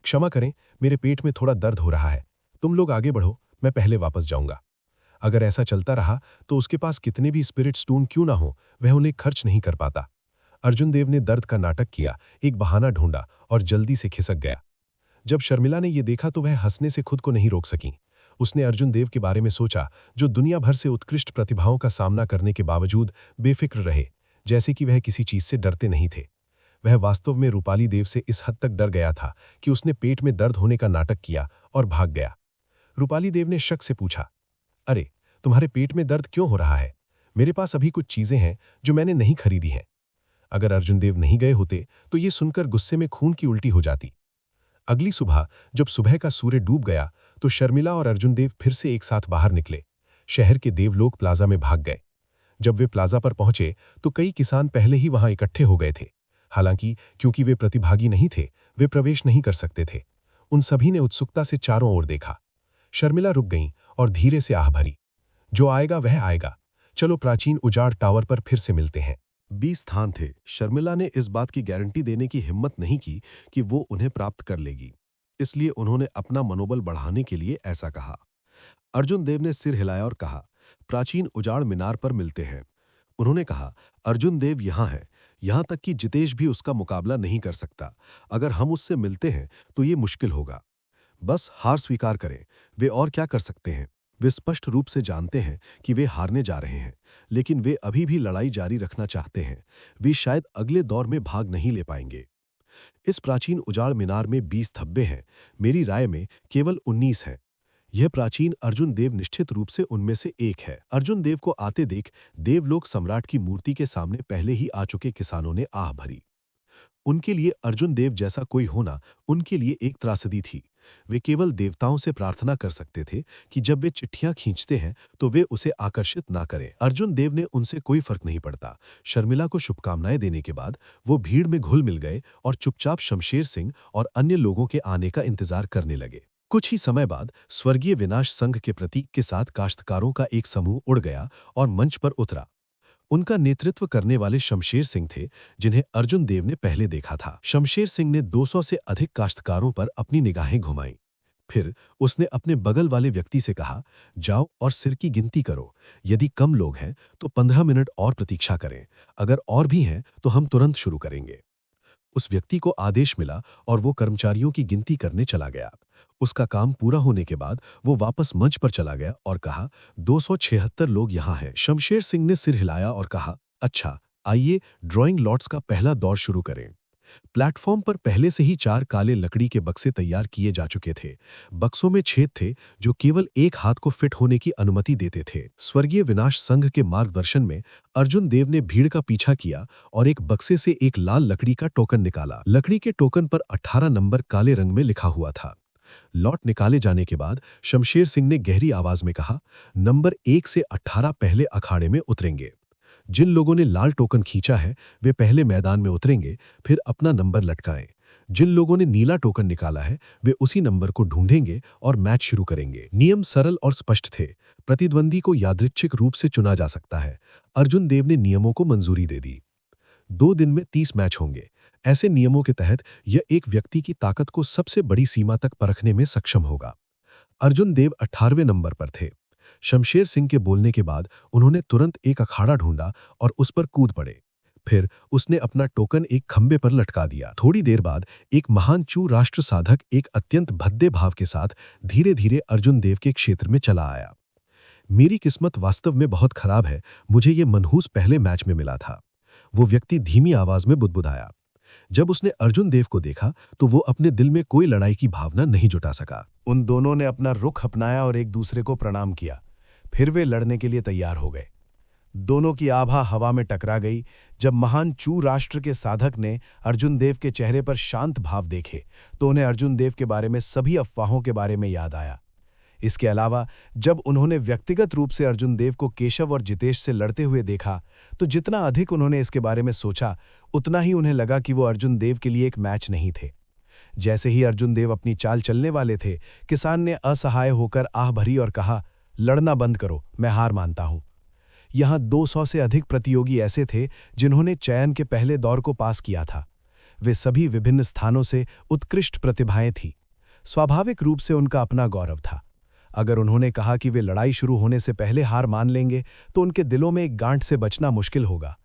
क्षमा करें, मेरे पेट में थोड़ा दर्द हो रहा है। तुम लोग आगे बढ़ो, मैं पहले वापस जाऊंगा। अगर ऐसा चलता रहा तो उसके पास कितने भी स्पिरिट स्टोन क्यों ना हो, वह उन्हें खर्च नहीं कर पाता। अर्जुन देव ने दर्द का नाटक किया, एक बहाना ढूंढा और जल्दी से खिसक गया। जब शर्मिला ने यह देखा तो वह हंसने से खुद को नहीं रोक सकी। उसने अर्जुन देव के बारे में सोचा, जो दुनिया भर से उत्कृष्ट प्रतिभाओं का सामना करने के बावजूद बेफिक्र रहे, जैसे कि वह किसी चीज से डरते नहीं थे। वह वास्तव में रूपाली देव से इस हद तक डर गया था कि उसने पेट में दर्द होने का नाटक किया और भाग गया। रूपाली देव ने शक से पूछा, अरे, तुम्हारे पेट में दर्द क्यों हो रहा है? मेरे पास अभी कुछ चीजें हैं जो मैंने नहीं खरीदी हैं। अगर अर्जुन देव नहीं गए होते तो ये सुनकर गुस्से में खून की उल्टी हो जाती। अगली सुबह जब सुबह का सूर्य डूब गया तो शर्मिला और अर्जुन देव फिर से एक साथ बाहर निकले। शहर के देवलोक प्लाजा में भाग गए। जब वे प्लाजा पर पहुंचे तो कई किसान पहले ही वहां इकट्ठे हो गए थे। हालांकि क्योंकि वे प्रतिभागी नहीं थे, वे प्रवेश नहीं कर सकते थे। उन सभी ने उत्सुकता से चारों ओर देखा। शर्मिला रुक गईं और धीरे से आह भरी, जो आएगा वह आएगा, चलो प्राचीन उजाड़ टावर पर फिर से मिलते हैं। 20 स्थान थे। शर्मिला ने इस बात की गारंटी देने की हिम्मत नहीं की कि वो उन्हें प्राप्त कर लेगी, इसलिए उन्होंने अपना मनोबल बढ़ाने के लिए ऐसा कहा। अर्जुन देव ने सिर हिलाया और कहा, प्राचीन उजाड़ मीनार पर मिलते हैं। उन्होंने कहा, अर्जुन देव यहाँ है, यहाँ तक कि जितेश भी उसका मुकाबला नहीं कर सकता। अगर हम उससे मिलते हैं तो ये मुश्किल होगा। बस हार स्वीकार करें, वे और क्या कर सकते हैं। वे स्पष्ट रूप से जानते हैं कि वे हारने जा रहे हैं, लेकिन वे अभी भी लड़ाई जारी रखना चाहते हैं। वे शायद अगले दौर में भाग नहीं ले पाएंगे। इस प्राचीन उजाड़ मीनार में 20 धब्बे हैं, मेरी राय में केवल 19 हैं। यह प्राचीन अर्जुन देव निश्चित रूप से उनमें से एक है। अर्जुन देव को आते देख देवलोक सम्राट की मूर्ति के सामने पहले ही आ चुके किसानों ने आह भरी। उनके लिए अर्जुन देव जैसा कोई होना उनके लिए एक त्रासदी थी। वे केवल देवताओं से प्रार्थना कर सकते थे कि जब वे चिट्ठियां खींचते हैं तो वे उसे आकर्षित ना करें। अर्जुन देव ने उनसे कोई फर्क नहीं पड़ता। शर्मिला को शुभकामनाएं देने के बाद वो भीड़ में घुल मिल गए और चुपचाप शमशेर सिंह और अन्य लोगों के आने का इंतजार करने लगे। कुछ ही समय बाद स्वर्गीय विनाश संघ के प्रतीक के साथ काश्तकारों का एक समूह उड़ गया और मंच पर उतरा। उनका नेतृत्व करने वाले शमशेर सिंह थे, जिन्हें अर्जुन देव ने पहले देखा था। शमशेर सिंह ने 200 से अधिक काश्तकारों पर अपनी निगाहें घुमाईं। फिर उसने अपने बगल वाले व्यक्ति से कहा, जाओ और सिर की गिनती करो। यदि कम लोग हैं तो 15 मिनट और प्रतीक्षा करें। अगर और भी हैं तो हम तुरंत शुरू करेंगे। उस व्यक्ति को आदेश मिला और वो कर्मचारियों की गिनती करने चला गया। उसका काम पूरा होने के बाद वो वापस मंच पर चला गया और कहा, 276 लोग यहाँ हैं। शमशेर सिंह ने सिर हिलाया और कहा, अच्छा, आइए ड्राइंग लॉट्स का पहला दौर शुरू करें। प्लेटफॉर्म पर पहले से ही 4 काले लकड़ी के बक्से तैयार किए जा चुके थे। बक्सों में छेद थे जो केवल एक हाथ को फिट होने की अनुमति देते थे। स्वर्गीय विनाश संघ के मार्गदर्शन में अर्जुन देव ने भीड़ का पीछा किया और एक बक्से से एक लाल लकड़ी का टोकन निकाला। लकड़ी के टोकन पर 18 नंबर काले रंग में लिखा हुआ था। लॉट निकाले जाने के बाद शमशेर सिंह ने गहरी आवाज में कहा, नंबर 1 से 18 पहले अखाड़े में उतरेंगे। जिन लोगों ने लाल टोकन खींचा है वे पहले मैदान में उतरेंगे, फिर अपना नंबर लटकाएं। जिन लोगों ने नीला टोकन निकाला है वे उसी नंबर को ढूंढेंगे और मैच शुरू करेंगे। नियम सरल और स्पष्ट थे। प्रतिद्वंदी को यादृच्छिक रूप से चुना जा सकता है। अर्जुन देव ने नियमों को मंजूरी दे दी। 2 दिन में 30 मैच होंगे। ऐसे नियमों के तहत यह एक व्यक्ति की ताकत को सबसे बड़ी सीमा तक परखने में सक्षम होगा। अर्जुन देव 18वें नंबर पर थे। शमशेर सिंह के बोलने के बाद उन्होंने तुरंत एक अखाड़ा ढूंढा और उस पर कूद पड़े। फिर उसने अपना टोकन एक खंबे पर लटका दिया। थोड़ी देर बाद एक महान चू राष्ट्र साधक एक अत्यंत भद्दे भाव के साथ धीरे धीरे अर्जुन देव के क्षेत्र में चला आया। मेरी किस्मत वास्तव में बहुत खराब है, मुझे ये मनहूस पहले मैच में मिला था। वो व्यक्ति धीमी आवाज में बुदबुदाया। जब उसने अर्जुन देव को देखा तो वो अपने दिल में कोई लड़ाई की भावना नहीं जुटा सका। उन दोनों ने अपना रुख अपनाया और एक दूसरे को प्रणाम किया। फिर वे लड़ने के लिए तैयार हो गए। दोनों की आभा हवा में टकरा गई। जब महान चू राष्ट्र के साधक ने अर्जुन देव के चेहरे पर शांत भाव देखे तो उन्हें अर्जुन देव के बारे में सभी अफवाहों के बारे में याद आया। इसके अलावा जब उन्होंने व्यक्तिगत रूप से अर्जुन देव को केशव और जितेश से लड़ते हुए देखा तो जितना अधिक उन्होंने इसके बारे में सोचा उतना ही उन्हें लगा कि वो अर्जुन देव के लिए एक मैच नहीं थे। जैसे ही अर्जुन देव अपनी चाल चलने वाले थे, किसान ने असहाय होकर आह भरी और कहा, लड़ना बंद करो, मैं हार मानता हूं। यहां 200 से अधिक प्रतियोगी ऐसे थे जिन्होंने चयन के पहले दौर को पास किया था। वे सभी विभिन्न स्थानों से उत्कृष्ट प्रतिभाएं थीं। स्वाभाविक रूप से उनका अपना गौरव था। अगर उन्होंने कहा कि वे लड़ाई शुरू होने से पहले हार मान लेंगे तो उनके दिलों में एक गांठ से बचना मुश्किल होगा।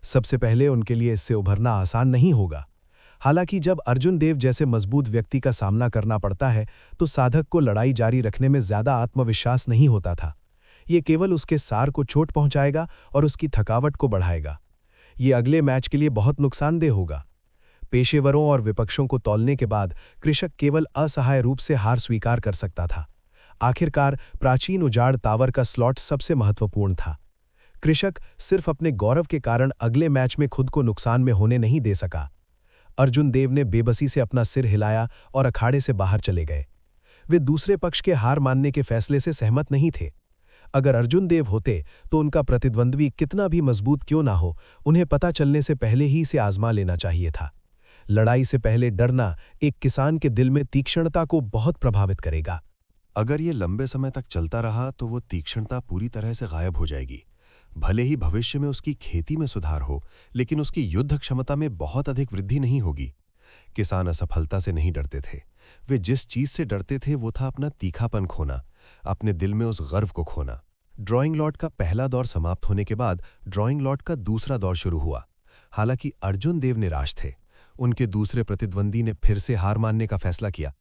सबसे पहले उनके लिए इससे उभरना आसान नहीं होगा। हालांकि जब अर्जुन देव जैसे मजबूत व्यक्ति का सामना करना पड़ता है तो साधक को लड़ाई जारी रखने में ज्यादा आत्मविश्वास नहीं होता था। ये केवल उसके सार को चोट पहुंचाएगा और उसकी थकावट को बढ़ाएगा। ये अगले मैच के लिए बहुत नुकसानदेह होगा। पेशेवरों और विपक्षों को तौलने के बाद कृषक केवल असहाय रूप से हार स्वीकार कर सकता था। आखिरकार प्राचीन उजाड़ टावर का स्लॉट सबसे महत्वपूर्ण था। कृषक सिर्फ अपने गौरव के कारण अगले मैच में खुद को नुकसान में होने नहीं दे सका। अर्जुन देव ने बेबसी से अपना सिर हिलाया और अखाड़े से बाहर चले गए। वे दूसरे पक्ष के हार मानने के फैसले से सहमत नहीं थे। अगर अर्जुन देव होते तो उनका प्रतिद्वंद्वी कितना भी मजबूत क्यों ना हो, उन्हें पता चलने से पहले ही इसे आजमा लेना चाहिए था। लड़ाई से पहले डरना एक किसान के दिल में तीक्ष्णता को बहुत प्रभावित करेगा। अगर ये लंबे समय तक चलता रहा तो वो तीक्ष्णता पूरी तरह से गायब हो जाएगी। भले ही भविष्य में उसकी खेती में सुधार हो, लेकिन उसकी युद्ध क्षमता में बहुत अधिक वृद्धि नहीं होगी। किसान असफलता से नहीं डरते थे, वे जिस चीज से डरते थे वो था अपना तीखापन खोना, अपने दिल में उस गर्व को खोना। ड्राइंग लॉट का पहला दौर समाप्त होने के बाद ड्राइंग लॉट का दूसरा दौर शुरू हुआ। हालांकि अर्जुन देव निराश थे। उनके दूसरे प्रतिद्वंदी ने फिर से हार मानने का फैसला किया।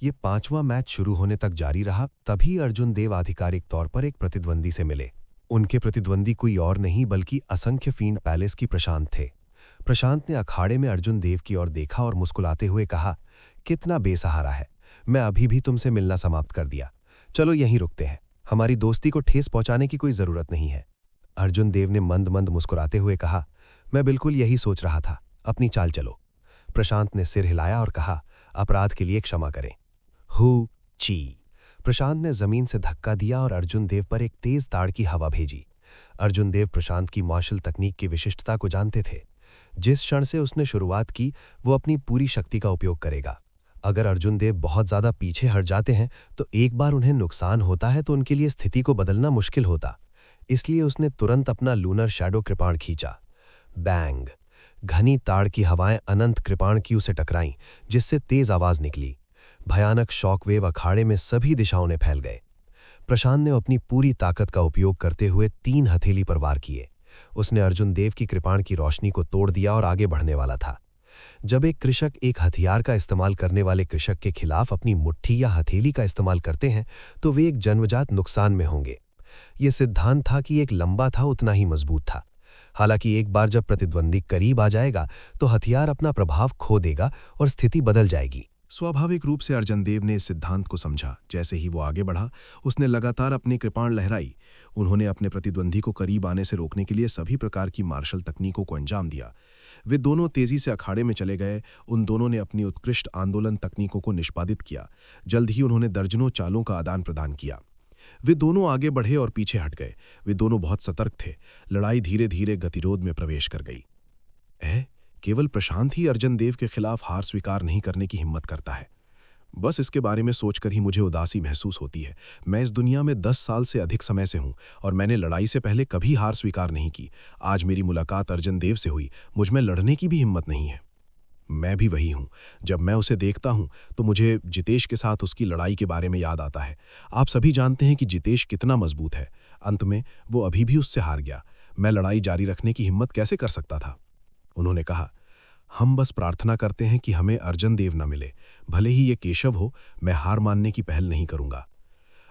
ये 5वां मैच शुरू होने तक जारी रहा, तभी अर्जुन देव आधिकारिक तौर पर एक प्रतिद्वंदी से मिले। उनके प्रतिद्वंदी कोई और नहीं बल्कि असंख्य फील्ड पैलेस की प्रशांत थे। प्रशांत ने अखाड़े में अर्जुन देव की ओर देखा और मुस्कुराते हुए कहा, कितना बेसहारा है, मैं अभी भी तुमसे मिलना समाप्त कर दिया। चलो यहीं रुकते हैं, हमारी दोस्ती को ठेस पहुंचाने की कोई जरूरत नहीं है। अर्जुन देव ने मंद मंद मुस्कुराते हुए कहा, मैं बिल्कुल यही सोच रहा था, अपनी चाल चलो। प्रशांत ने सिर हिलाया और कहा, अपराध के लिए क्षमा करें। हु ची। प्रशांत ने जमीन से धक्का दिया और अर्जुन देव पर एक तेज ताड़ की हवा भेजी। अर्जुन देव प्रशांत की मार्शल तकनीक की विशिष्टता को जानते थे। जिस क्षण से उसने शुरुआत की, वो अपनी पूरी शक्ति का उपयोग करेगा। अगर अर्जुन देव बहुत ज्यादा पीछे हट जाते हैं तो एक बार उन्हें नुकसान होता है तो उनके लिए स्थिति को बदलना मुश्किल होता। इसलिए उसने तुरंत अपना लूनर शैडो कृपाण खींचा। बैंग। घनी ताड़ की हवाएं अनंत कृपाण की उसे टकराईं, जिससे तेज आवाज निकली। भयानक शॉकवेव अखाड़े में सभी दिशाओं में फैल गए। प्रशांत ने अपनी पूरी ताकत का उपयोग करते हुए 3 हथेली पर वार किए। उसने अर्जुन देव की कृपाण की रोशनी को तोड़ दिया और आगे बढ़ने वाला था। जब एक कृषक एक हथियार का इस्तेमाल करने वाले कृषक के खिलाफ अपनी मुट्ठी या हथेली का इस्तेमाल करते हैं तो वे एक जन्मजात नुकसान में होंगे। यह सिद्धांत था कि एक लंबा था उतना ही मजबूत था। हालांकि एक बार जब प्रतिद्वंदी करीब आ जाएगा तो हथियार अपना प्रभाव खो देगा और स्थिति बदल जाएगी। स्वाभाविक रूप से अर्जुन देव ने इस सिद्धांत को समझा। जैसे ही वो आगे बढ़ा, उसने लगातार अपनी कृपाण लहराई। उन्होंने अपने प्रतिद्वंदी को करीब आने से रोकने के लिए सभी प्रकार की मार्शल तकनीकों को अंजाम दिया। वे दोनों तेजी से अखाड़े में चले गए। उन दोनों ने अपनी उत्कृष्ट आंदोलन तकनीकों को निष्पादित किया। जल्द ही उन्होंने दर्जनों चालों का आदान प्रदान किया। वे दोनों आगे बढ़े और पीछे हट गए। वे दोनों बहुत सतर्क थे। लड़ाई धीरे धीरे गतिरोध में प्रवेश कर गई। केवल प्रशांत ही अर्जुन देव के खिलाफ हार स्वीकार नहीं करने की हिम्मत करता है। बस इसके बारे में सोचकर ही मुझे उदासी महसूस होती है। मैं इस दुनिया में 10 साल से अधिक समय से हूं और मैंने लड़ाई से पहले कभी हार स्वीकार नहीं की। आज मेरी मुलाकात अर्जुन देव से हुई, मुझ में लड़ने की भी हिम्मत नहीं है। मैं भी वही हूं। जब मैं उसे देखता हूं तो मुझे जितेश के साथ उसकी लड़ाई के बारे में याद आता है। आप सभी जानते हैं कि जितेश कितना मजबूत है। अंत में वो अभी भी उससे हार गया। मैं लड़ाई जारी रखने की हिम्मत कैसे कर सकता था? उन्होंने कहा, हम बस प्रार्थना करते हैं कि हमें अर्जुन देव न मिले। भले ही ये केशव हो, मैं हार मानने की पहल नहीं करूंगा।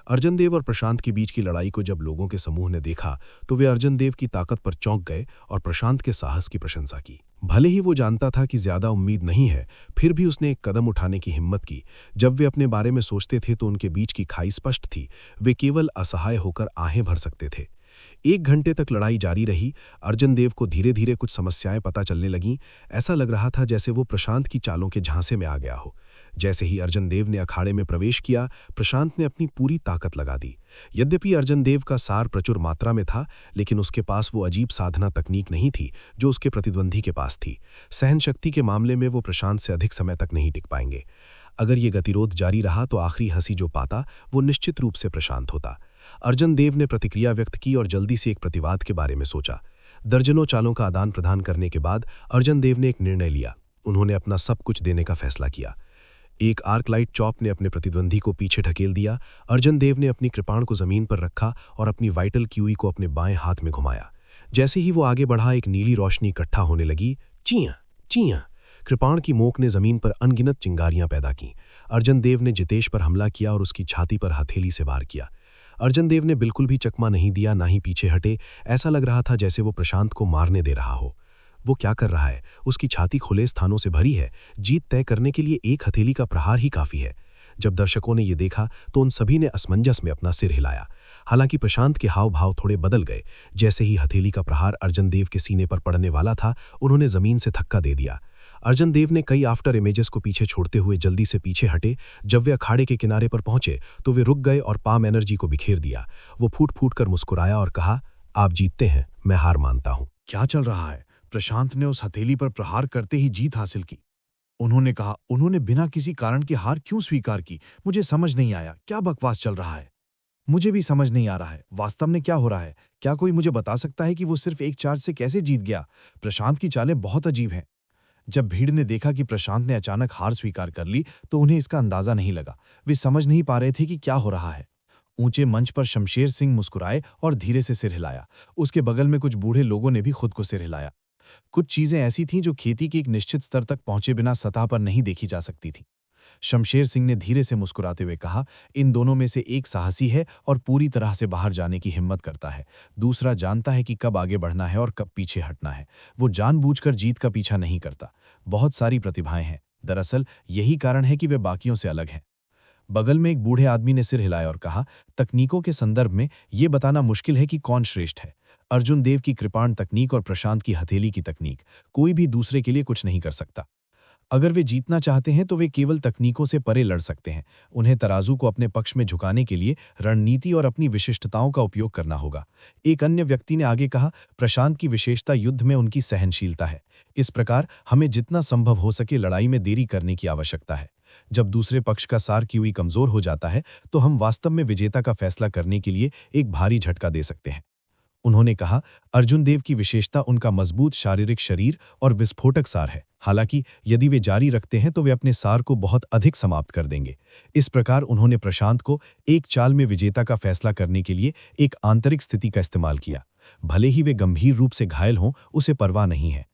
अर्जुन देव और प्रशांत के बीच की लड़ाई को जब लोगों के समूह ने देखा तो वे अर्जुन देव की ताकत पर चौंक गए और प्रशांत के साहस की प्रशंसा की। भले ही वो जानता था कि ज्यादा उम्मीद नहीं है, फिर भी उसने एक कदम उठाने की हिम्मत की। जब वे अपने बारे में सोचते थे तो उनके बीच की खाई स्पष्ट थी। वे केवल असहाय होकर आहें भर सकते थे। 1 घंटे तक लड़ाई जारी रही। अर्जुन देव को धीरे धीरे कुछ समस्याएं पता चलने लगीं। ऐसा लग रहा था जैसे वो प्रशांत की चालों के झांसे में आ गया हो। जैसे ही अर्जुन देव ने अखाड़े में प्रवेश किया, प्रशांत ने अपनी पूरी ताकत लगा दी। यद्यपि अर्जुन देव का सार प्रचुर मात्रा में था, लेकिन उसके पास वो अजीब साधना तकनीक नहीं थी जो उसके प्रतिद्वंदी के पास थी। सहन शक्ति के मामले में वो प्रशांत से अधिक समय तक नहीं टिक पाएंगे। अगर ये गतिरोध जारी रहा तो आखिरी हंसी जो पाता वो निश्चित रूप से प्रशांत होता। अर्जुन देव ने प्रतिक्रिया व्यक्त की और जल्दी से एक प्रतिवाद के बारे में सोचा। दर्जनों चालों का आदान प्रदान करने के बाद अर्जुन देव ने एक निर्णय लिया। उन्होंने अपना सब कुछ देने का फैसला किया। एक आर्क लाइट चॉप ने अपने प्रतिद्वंदी को पीछे ढकेल दिया। अर्जुन देव ने अपनी कृपाण को जमीन पर रखा और अपनी वाइटल क्यूई को अपने बाएं हाथ में घुमाया। जैसे ही वो आगे बढ़ा, एक नीली रोशनी इकट्ठा होने लगी। चियां चियां। कृपाण की मोक ने जमीन पर अनगिनत चिंगारियां पैदा की। अर्जुन देव ने जितेश पर हमला किया और उसकी छाती पर हथेली से वार किया। अर्जुन देव ने बिल्कुल भी चकमा नहीं दिया, ना ही पीछे हटे। ऐसा लग रहा था जैसे वो प्रशांत को मारने दे रहा हो। वो क्या कर रहा है? उसकी छाती खुले स्थानों से भरी है। जीत तय करने के लिए एक हथेली का प्रहार ही काफी है। जब दर्शकों ने यह देखा तो उन सभी ने असमंजस में अपना सिर हिलाया। हालांकि प्रशांत के हाव भाव थोड़े बदल गए। जैसे ही हथेली का प्रहार अर्जुन देव के सीने पर पड़ने वाला था, उन्होंने जमीन से धक्का दे दिया। अर्जुन देव ने कई आफ्टर इमेजेस को पीछे छोड़ते हुए जल्दी से पीछे हटे। जब वे अखाड़े के किनारे पर पहुंचे तो वे रुक गए और पाम एनर्जी को बिखेर दिया। वो फूट फूट कर मुस्कुराया और कहा, आप जीतते हैं, मैं हार मानता हूं। क्या चल रहा है? प्रशांत ने उस हथेली पर प्रहार करते ही जीत हासिल की। उन्होंने कहा, उन्होंने बिना किसी कारण की हार क्यों स्वीकार की? मुझे समझ नहीं आया, क्या बकवास चल रहा है? मुझे भी समझ नहीं आ रहा है, वास्तव में क्या हो रहा है? क्या कोई मुझे बता सकता है कि वो सिर्फ एक चार्ज से कैसे जीत गया? प्रशांत की चालें बहुत अजीब हैं। जब भीड़ ने देखा कि प्रशांत ने अचानक हार स्वीकार कर ली, तो उन्हें इसका अंदाजा नहीं लगा। वे समझ नहीं पा रहे थे कि क्या हो रहा है। ऊंचे मंच पर शमशेर सिंह मुस्कुराए और धीरे से सिर हिलाया। उसके बगल में कुछ बूढ़े लोगों ने भी खुद को सिर हिलाया। कुछ चीजें ऐसी थीं जो खेती के एक निश्चित स्तर तक पहुंचे बिना सतह पर नहीं देखी जा सकती थीं। शमशेर सिंह ने धीरे से मुस्कुराते हुए कहा, इन दोनों में से एक साहसी है और पूरी तरह से बाहर जाने की हिम्मत करता है। दूसरा जानता है कि कब आगे बढ़ना है और कब पीछे हटना है। वो जानबूझकर जीत का पीछा नहीं करता। बहुत सारी प्रतिभाएं हैं। दरअसल यही कारण है कि वे बाकियों से अलग हैं। बगल में एक बूढ़े आदमी ने सिर हिलाया और कहा, तकनीकों के संदर्भ में यह बताना मुश्किल है कि कौन श्रेष्ठ है। अर्जुन देव की कृपाण तकनीक और प्रशांत की हथेली की तकनीक, कोई भी दूसरे के लिए कुछ नहीं कर सकता। अगर वे जीतना चाहते हैं तो वे केवल तकनीकों से परे लड़ सकते हैं। उन्हें तराजू को अपने पक्ष में झुकाने के लिए रणनीति और अपनी विशिष्टताओं का उपयोग करना होगा। एक अन्य व्यक्ति ने आगे कहा, प्रशांत की विशेषता युद्ध में उनकी सहनशीलता है। इस प्रकार हमें जितना संभव हो सके लड़ाई में देरी करने की आवश्यकता है। जब दूसरे पक्ष का सार QE कमजोर हो जाता है तो हम वास्तव में विजेता का फैसला करने के लिए एक भारी झटका दे सकते हैं। उन्होंने कहा, अर्जुन देव की विशेषता उनका मजबूत शारीरिक शरीर और विस्फोटक सार है। हालांकि यदि वे जारी रखते हैं तो वे अपने सार को बहुत अधिक समाप्त कर देंगे। इस प्रकार उन्होंने प्रशांत को एक चाल में विजेता का फैसला करने के लिए एक आंतरिक स्थिति का इस्तेमाल किया। भले ही वे गंभीर रूप से घायल हों, उसे परवाह नहीं है।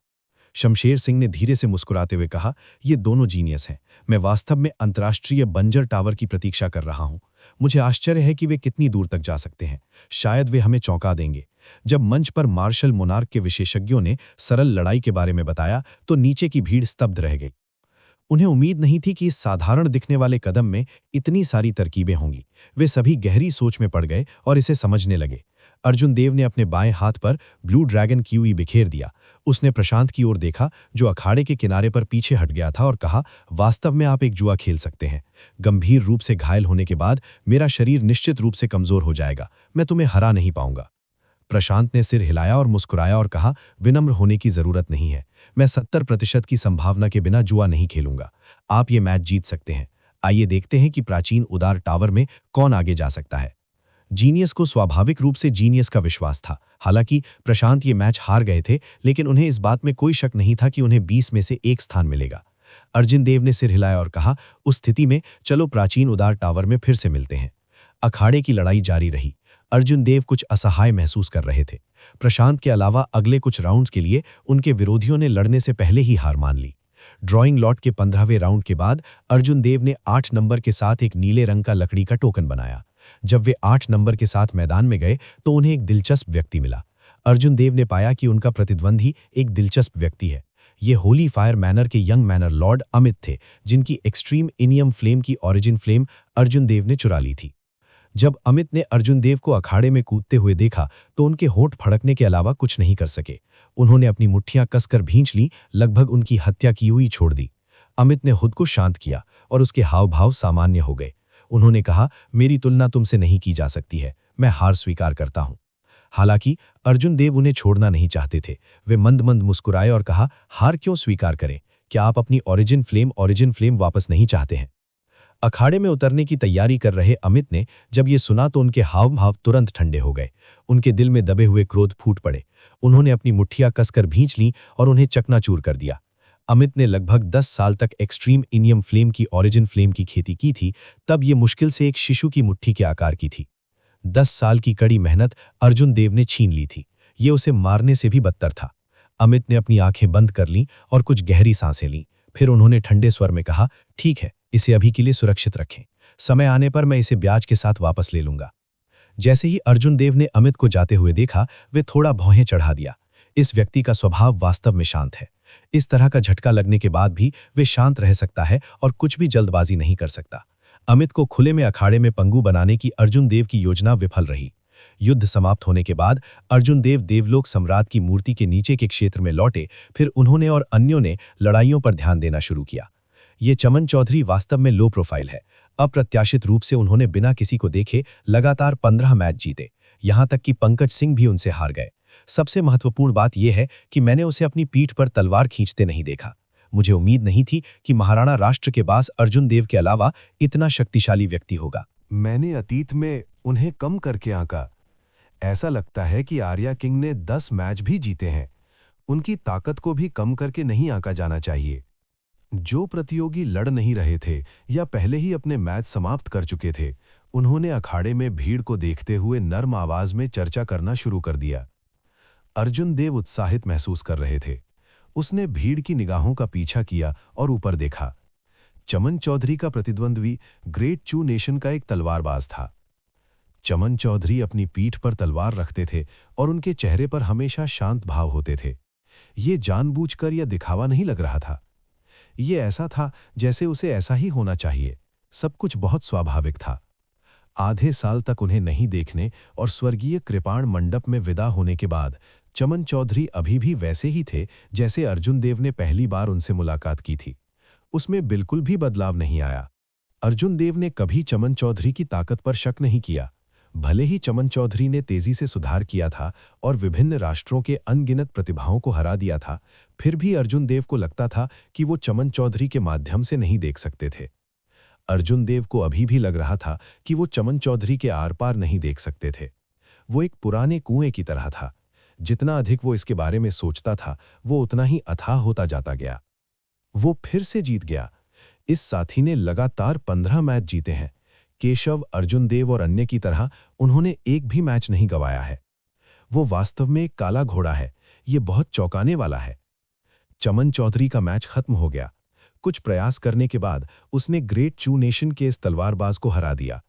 शमशेर सिंह ने धीरे से मुस्कुराते हुए कहा, ये दोनों जीनियस हैं। मैं वास्तव में अंतर्राष्ट्रीय बंजर टावर की प्रतीक्षा कर रहा हूं। मुझे आश्चर्य है कि वे कितनी दूर तक जा सकते हैं। शायद वे हमें चौंका देंगे। जब मंच पर मार्शल मोनार्क के विशेषज्ञों ने सरल लड़ाई के बारे में बताया तो नीचे की भीड़ स्तब्ध रह गई। उन्हें उम्मीद नहीं थी कि इस साधारण दिखने वाले कदम में इतनी सारी तरकीबें होंगी। वे सभी गहरी सोच में पड़ गए और इसे समझने लगे। अर्जुन देव ने अपने बाएं हाथ पर ब्लू ड्रैगन QE बिखेर दिया। उसने प्रशांत की ओर देखा जो अखाड़े के किनारे पर पीछे हट गया था और कहा, वास्तव में आप एक जुआ खेल सकते हैं। गंभीर रूप से घायल होने के बाद मेरा शरीर निश्चित रूप से कमजोर हो जाएगा। मैं तुम्हें हरा नहीं पाऊंगा। प्रशांत ने सिर हिलाया और मुस्कुराया और कहा, विनम्र होने की जरूरत नहीं है। मैं 70% की संभावना के बिना जुआ नहीं खेलूंगा। आप ये मैच जीत सकते हैं। आइए देखते हैं कि प्राचीन उदार टावर में कौन आगे जा सकता है। जीनियस को स्वाभाविक रूप से जीनियस का विश्वास था। हालांकि प्रशांत ये मैच हार गए थे, लेकिन उन्हें इस बात में कोई शक नहीं था कि उन्हें 20 में से 1 स्थान मिलेगा। अर्जुन देव ने सिर हिलाया और कहा, उस स्थिति में चलो प्राचीन उदार टावर में फिर से मिलते हैं। अखाड़े की लड़ाई जारी रही। अर्जुन देव कुछ असहाय महसूस कर रहे थे। प्रशांत के अलावा अगले कुछ राउंड्स के लिए उनके विरोधियों ने लड़ने से पहले ही हार मान ली। ड्राइंग लॉट के 15वें राउंड के बाद अर्जुन देव ने 8 नंबर के साथ एक नीले रंग का लकड़ी का टोकन बनाया। जब वे 8 नंबर के साथ मैदान में गए तो उन्हें एक दिलचस्प व्यक्ति मिला। अर्जुन देव ने पाया कि उनका प्रतिद्वंदी एक दिलचस्प व्यक्ति है। ये होली फायर मैनर के यंग मैनर लॉर्ड अमित थे, जिनकी एक्सट्रीम इनियम फ्लेम की ओरिजिन फ्लेम अर्जुन देव ने चुरा ली थी। जब अमित ने अर्जुन देव को अखाड़े में कूदते हुए देखा तो उनके होंठ फड़कने के अलावा कुछ नहीं कर सके। उन्होंने अपनी मुट्ठियां कसकर भींच लीं, लगभग उनकी हत्या की हुई छोड़ दी। अमित ने खुद को शांत किया और उसके हाव भाव सामान्य हो गए। उन्होंने कहा, मेरी तुलना तुमसे नहीं की जा सकती है। मैं हार स्वीकार करता हूं। हालांकि अर्जुन देव उन्हें छोड़ना नहीं चाहते थे। वे मंद मंद मुस्कुराए और कहा, हार क्यों स्वीकार करें? क्या आप अपनी ओरिजिन फ्लेम वापस नहीं चाहते हैं? अखाड़े में उतरने की तैयारी कर रहे अमित ने जब ये सुना तो उनके हाव भाव तुरंत ठंडे हो गए। उनके दिल में दबे हुए क्रोध फूट पड़े। उन्होंने अपनी मुट्ठियां कसकर भींच लीं और उन्हें चकनाचूर कर दिया। अमित ने लगभग 10 साल तक एक्सट्रीम इनियम फ्लेम की ओरिजिन फ्लेम की खेती की थी, तब ये मुश्किल से एक शिशु की मुट्ठी के आकार की थी। 10 साल की कड़ी मेहनत अर्जुन देव ने छीन ली थी। ये उसे मारने से भी बदतर था। अमित ने अपनी आंखें बंद कर लीं और कुछ गहरी सांसें लीं। फिर उन्होंने ठंडे स्वर में कहा, ठीक है, इसे अभी के लिए सुरक्षित रखें। समय आने पर मैं इसे ब्याज के साथ वापस ले लूंगा। जैसे ही अर्जुन देव ने अमित को जाते हुए देखा, वे थोड़ा भौहें चढ़ा दिया। इस व्यक्ति का स्वभाव वास्तव में शांत है। इस तरह का झटका लगने के बाद भी वे शांत रह सकता है और कुछ भी जल्दबाजी नहीं कर सकता। अमित को खुले में अखाड़े में पंगु बनाने की अर्जुन देव की योजना विफल रही। युद्ध समाप्त होने के बाद अर्जुन देव देवलोक सम्राट की मूर्ति के नीचे के क्षेत्र में लौटे। फिर उन्होंने और अन्यों ने लड़ाइयों पर ध्यान देना शुरू किया। ये चमन चौधरी वास्तव में लो प्रोफाइल है। अप्रत्याशित रूप से उन्होंने बिना किसी को देखे लगातार 15 मैच जीते, यहां तक कि पंकज सिंह भी उनसे हार गए। सबसे महत्वपूर्ण बात यह है कि मैंने उसे अपनी पीठ पर तलवार खींचते नहीं देखा। मुझे उम्मीद नहीं थी कि महाराणा राष्ट्र के पास अर्जुन देव के अलावा इतना शक्तिशाली व्यक्ति होगा। मैंने अतीत में उन्हें कम करके आंका। ऐसा लगता है कि आर्या किंग ने 10 मैच भी जीते हैं। उनकी ताकत को भी कम करके नहीं आंका जाना चाहिए। जो प्रतियोगी लड़ नहीं रहे थे या पहले ही अपने मैच समाप्त कर चुके थे, उन्होंने अखाड़े में भीड़ को देखते हुए नर्म आवाज में चर्चा करना शुरू कर दिया। अर्जुन देव उत्साहित महसूस कर रहे थे। उसने भीड़ की निगाहों का पीछा किया और ऊपर देखा। चमन चौधरी का प्रतिद्वंद्वी ग्रेट चू नेशन का एक तलवारबाज था। चमन चौधरी अपनी पीठ पर तलवार रखते थे और उनके चेहरे पर हमेशा शांत भाव होते थे। ये जानबूझकर या दिखावा नहीं लग रहा था। ये ऐसा था जैसे उसे ऐसा ही होना चाहिए। सब कुछ बहुत स्वाभाविक था। आधे साल तक उन्हें नहीं देखने और स्वर्गीय कृपाण मंडप में विदा होने के बाद चमन चौधरी अभी भी वैसे ही थे जैसे अर्जुन देव ने पहली बार उनसे मुलाकात की थी। उसमें बिल्कुल भी बदलाव नहीं आया। अर्जुन देव ने कभी चमन चौधरी की ताकत पर शक नहीं किया। भले ही चमन चौधरी ने तेजी से सुधार किया था और विभिन्न राष्ट्रों के अनगिनत प्रतिभाओं को हरा दिया था, फिर भी अर्जुन देव को लगता था कि वो चमन चौधरी के माध्यम से नहीं देख सकते थे। अर्जुन देव को अभी भी लग रहा था कि वो चमन चौधरी के आर पार नहीं देख सकते थे। वो एक पुराने कुएं की तरह था। जितना अधिक वो इसके बारे में सोचता था, वो उतना ही अथाह होता जाता गया। वो फिर से जीत गया। इस साथी ने लगातार 15 मैच जीते हैं। केशव, अर्जुन देव और अन्य की तरह उन्होंने एक भी मैच नहीं गंवाया है। वो वास्तव में एक काला घोड़ा है। ये बहुत चौंकाने वाला है। चमन चौधरी का मैच खत्म हो गया। कुछ प्रयास करने के बाद उसने ग्रेट चू नेशन के इस तलवारबाज को हरा दिया।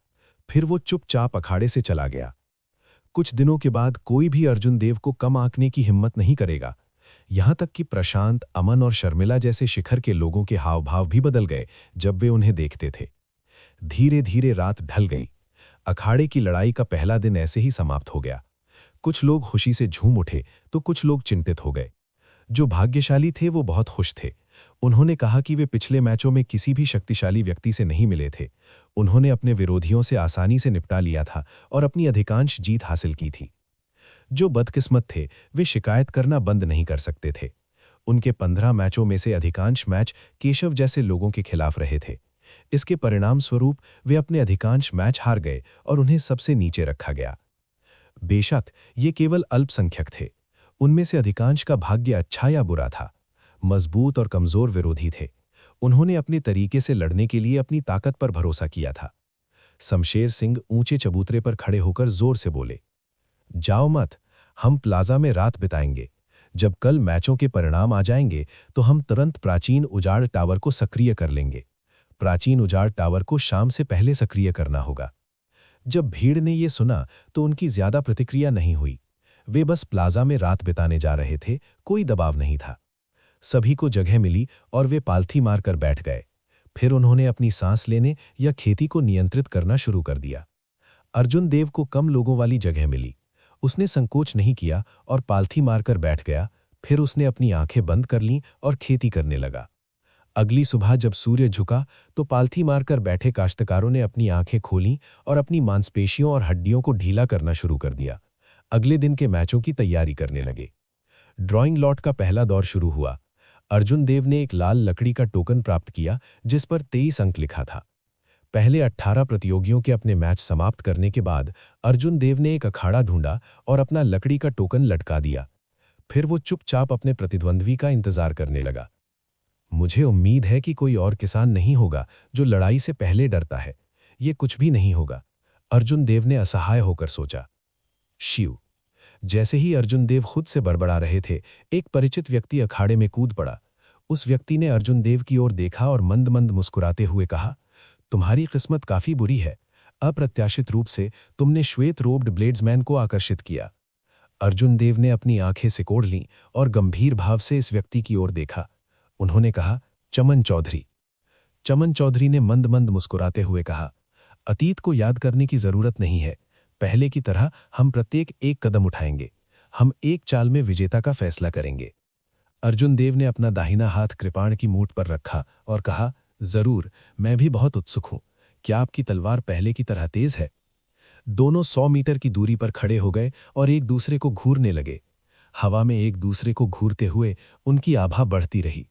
फिर वो चुपचाप अखाड़े से चला गया। कुछ दिनों के बाद कोई भी अर्जुन देव को कम आंकने की हिम्मत नहीं करेगा। यहां तक कि प्रशांत, अमन और शर्मिला जैसे शिखर के लोगों के हाव भाव भी बदल गए जब वे उन्हें देखते थे। धीरे धीरे रात ढल गई। अखाड़े की लड़ाई का पहला दिन ऐसे ही समाप्त हो गया। कुछ लोग खुशी से झूम उठे तो कुछ लोग चिंतित हो गए। जो भाग्यशाली थे वो बहुत खुश थे। उन्होंने कहा कि वे पिछले मैचों में किसी भी शक्तिशाली व्यक्ति से नहीं मिले थे। उन्होंने अपने विरोधियों से आसानी से निपटा लिया था और अपनी अधिकांश जीत हासिल की थी। जो बदकिस्मत थे वे शिकायत करना बंद नहीं कर सकते थे। उनके 15 मैचों में से अधिकांश मैच केशव जैसे लोगों के खिलाफ रहे थे। इसके परिणाम स्वरूप वे अपने अधिकांश मैच हार गए और उन्हें सबसे नीचे रखा गया। बेशक ये केवल अल्पसंख्यक थे। उनमें से अधिकांश का भाग्य अच्छा या बुरा था। मजबूत और कमजोर विरोधी थे। उन्होंने अपने तरीके से लड़ने के लिए अपनी ताकत पर भरोसा किया था। शमशेर सिंह ऊंचे चबूतरे पर खड़े होकर जोर से बोले, जाओ मत, हम प्लाजा में रात बिताएंगे। जब कल मैचों के परिणाम आ जाएंगे तो हम तुरंत प्राचीन उजाड़ टावर को सक्रिय कर लेंगे। प्राचीन उजाड़ टावर को शाम से पहले सक्रिय करना होगा। जब भीड़ ने यह सुना तो उनकी ज्यादा प्रतिक्रिया नहीं हुई। वे बस प्लाजा में रात बिताने जा रहे थे, कोई दबाव नहीं था। सभी को जगह मिली और वे पालथी मारकर बैठ गए। फिर उन्होंने अपनी सांस लेने या खेती को नियंत्रित करना शुरू कर दिया। अर्जुन देव को कम लोगों वाली जगह मिली। उसने संकोच नहीं किया और पालथी मारकर बैठ गया। फिर उसने अपनी आंखें बंद कर लीं और खेती करने लगा। अगली सुबह जब सूर्य झुका तो पालथी मारकर बैठे काश्तकारों ने अपनी आंखें खोलीं और अपनी मांसपेशियों और हड्डियों को ढीला करना शुरू कर दिया। अगले दिन के मैचों की तैयारी करने लगे। ड्राइंग लॉट का पहला दौर शुरू हुआ। अर्जुन देव ने एक लाल लकड़ी का टोकन प्राप्त किया जिस पर 23 अंक लिखा था। पहले 18 प्रतियोगियों के अपने मैच समाप्त करने के बाद अर्जुन देव ने एक अखाड़ा ढूंढा और अपना लकड़ी का टोकन लटका दिया। फिर वो चुपचाप अपने प्रतिद्वंद्वी का इंतजार करने लगा। मुझे उम्मीद है कि कोई और किसान नहीं होगा जो लड़ाई से पहले डरता है। ये कुछ भी नहीं होगा, अर्जुन देव ने असहाय होकर सोचा। शिव। जैसे ही अर्जुन देव खुद से बड़बड़ा रहे थे, एक परिचित व्यक्ति अखाड़े में कूद पड़ा। उस व्यक्ति ने अर्जुन देव की ओर देखा और मंद मंद मुस्कुराते हुए कहा, तुम्हारी किस्मत काफी बुरी है। अप्रत्याशित रूप से तुमने श्वेत रोब्ड ब्लेड्समैन को आकर्षित किया। अर्जुन देव ने अपनी आंखें सिकोड़ लीं और गंभीर भाव से इस व्यक्ति की ओर देखा। उन्होंने कहा, चमन चौधरी। चमन चौधरी ने मंद मंद मुस्कुराते हुए कहा, अतीत को याद करने की जरूरत नहीं है, पहले की तरह हम प्रत्येक एक कदम उठाएंगे। हम एक चाल में विजेता का फैसला करेंगे। अर्जुन देव ने अपना दाहिना हाथ कृपाण की मूठ पर रखा और कहा, जरूर, मैं भी बहुत उत्सुक हूं। क्या आपकी तलवार पहले की तरह तेज है? दोनों 100 मीटर की दूरी पर खड़े हो गए और एक दूसरे को घूरने लगे। हवा में एक दूसरे को घूरते हुए उनकी आभा बढ़ती रही।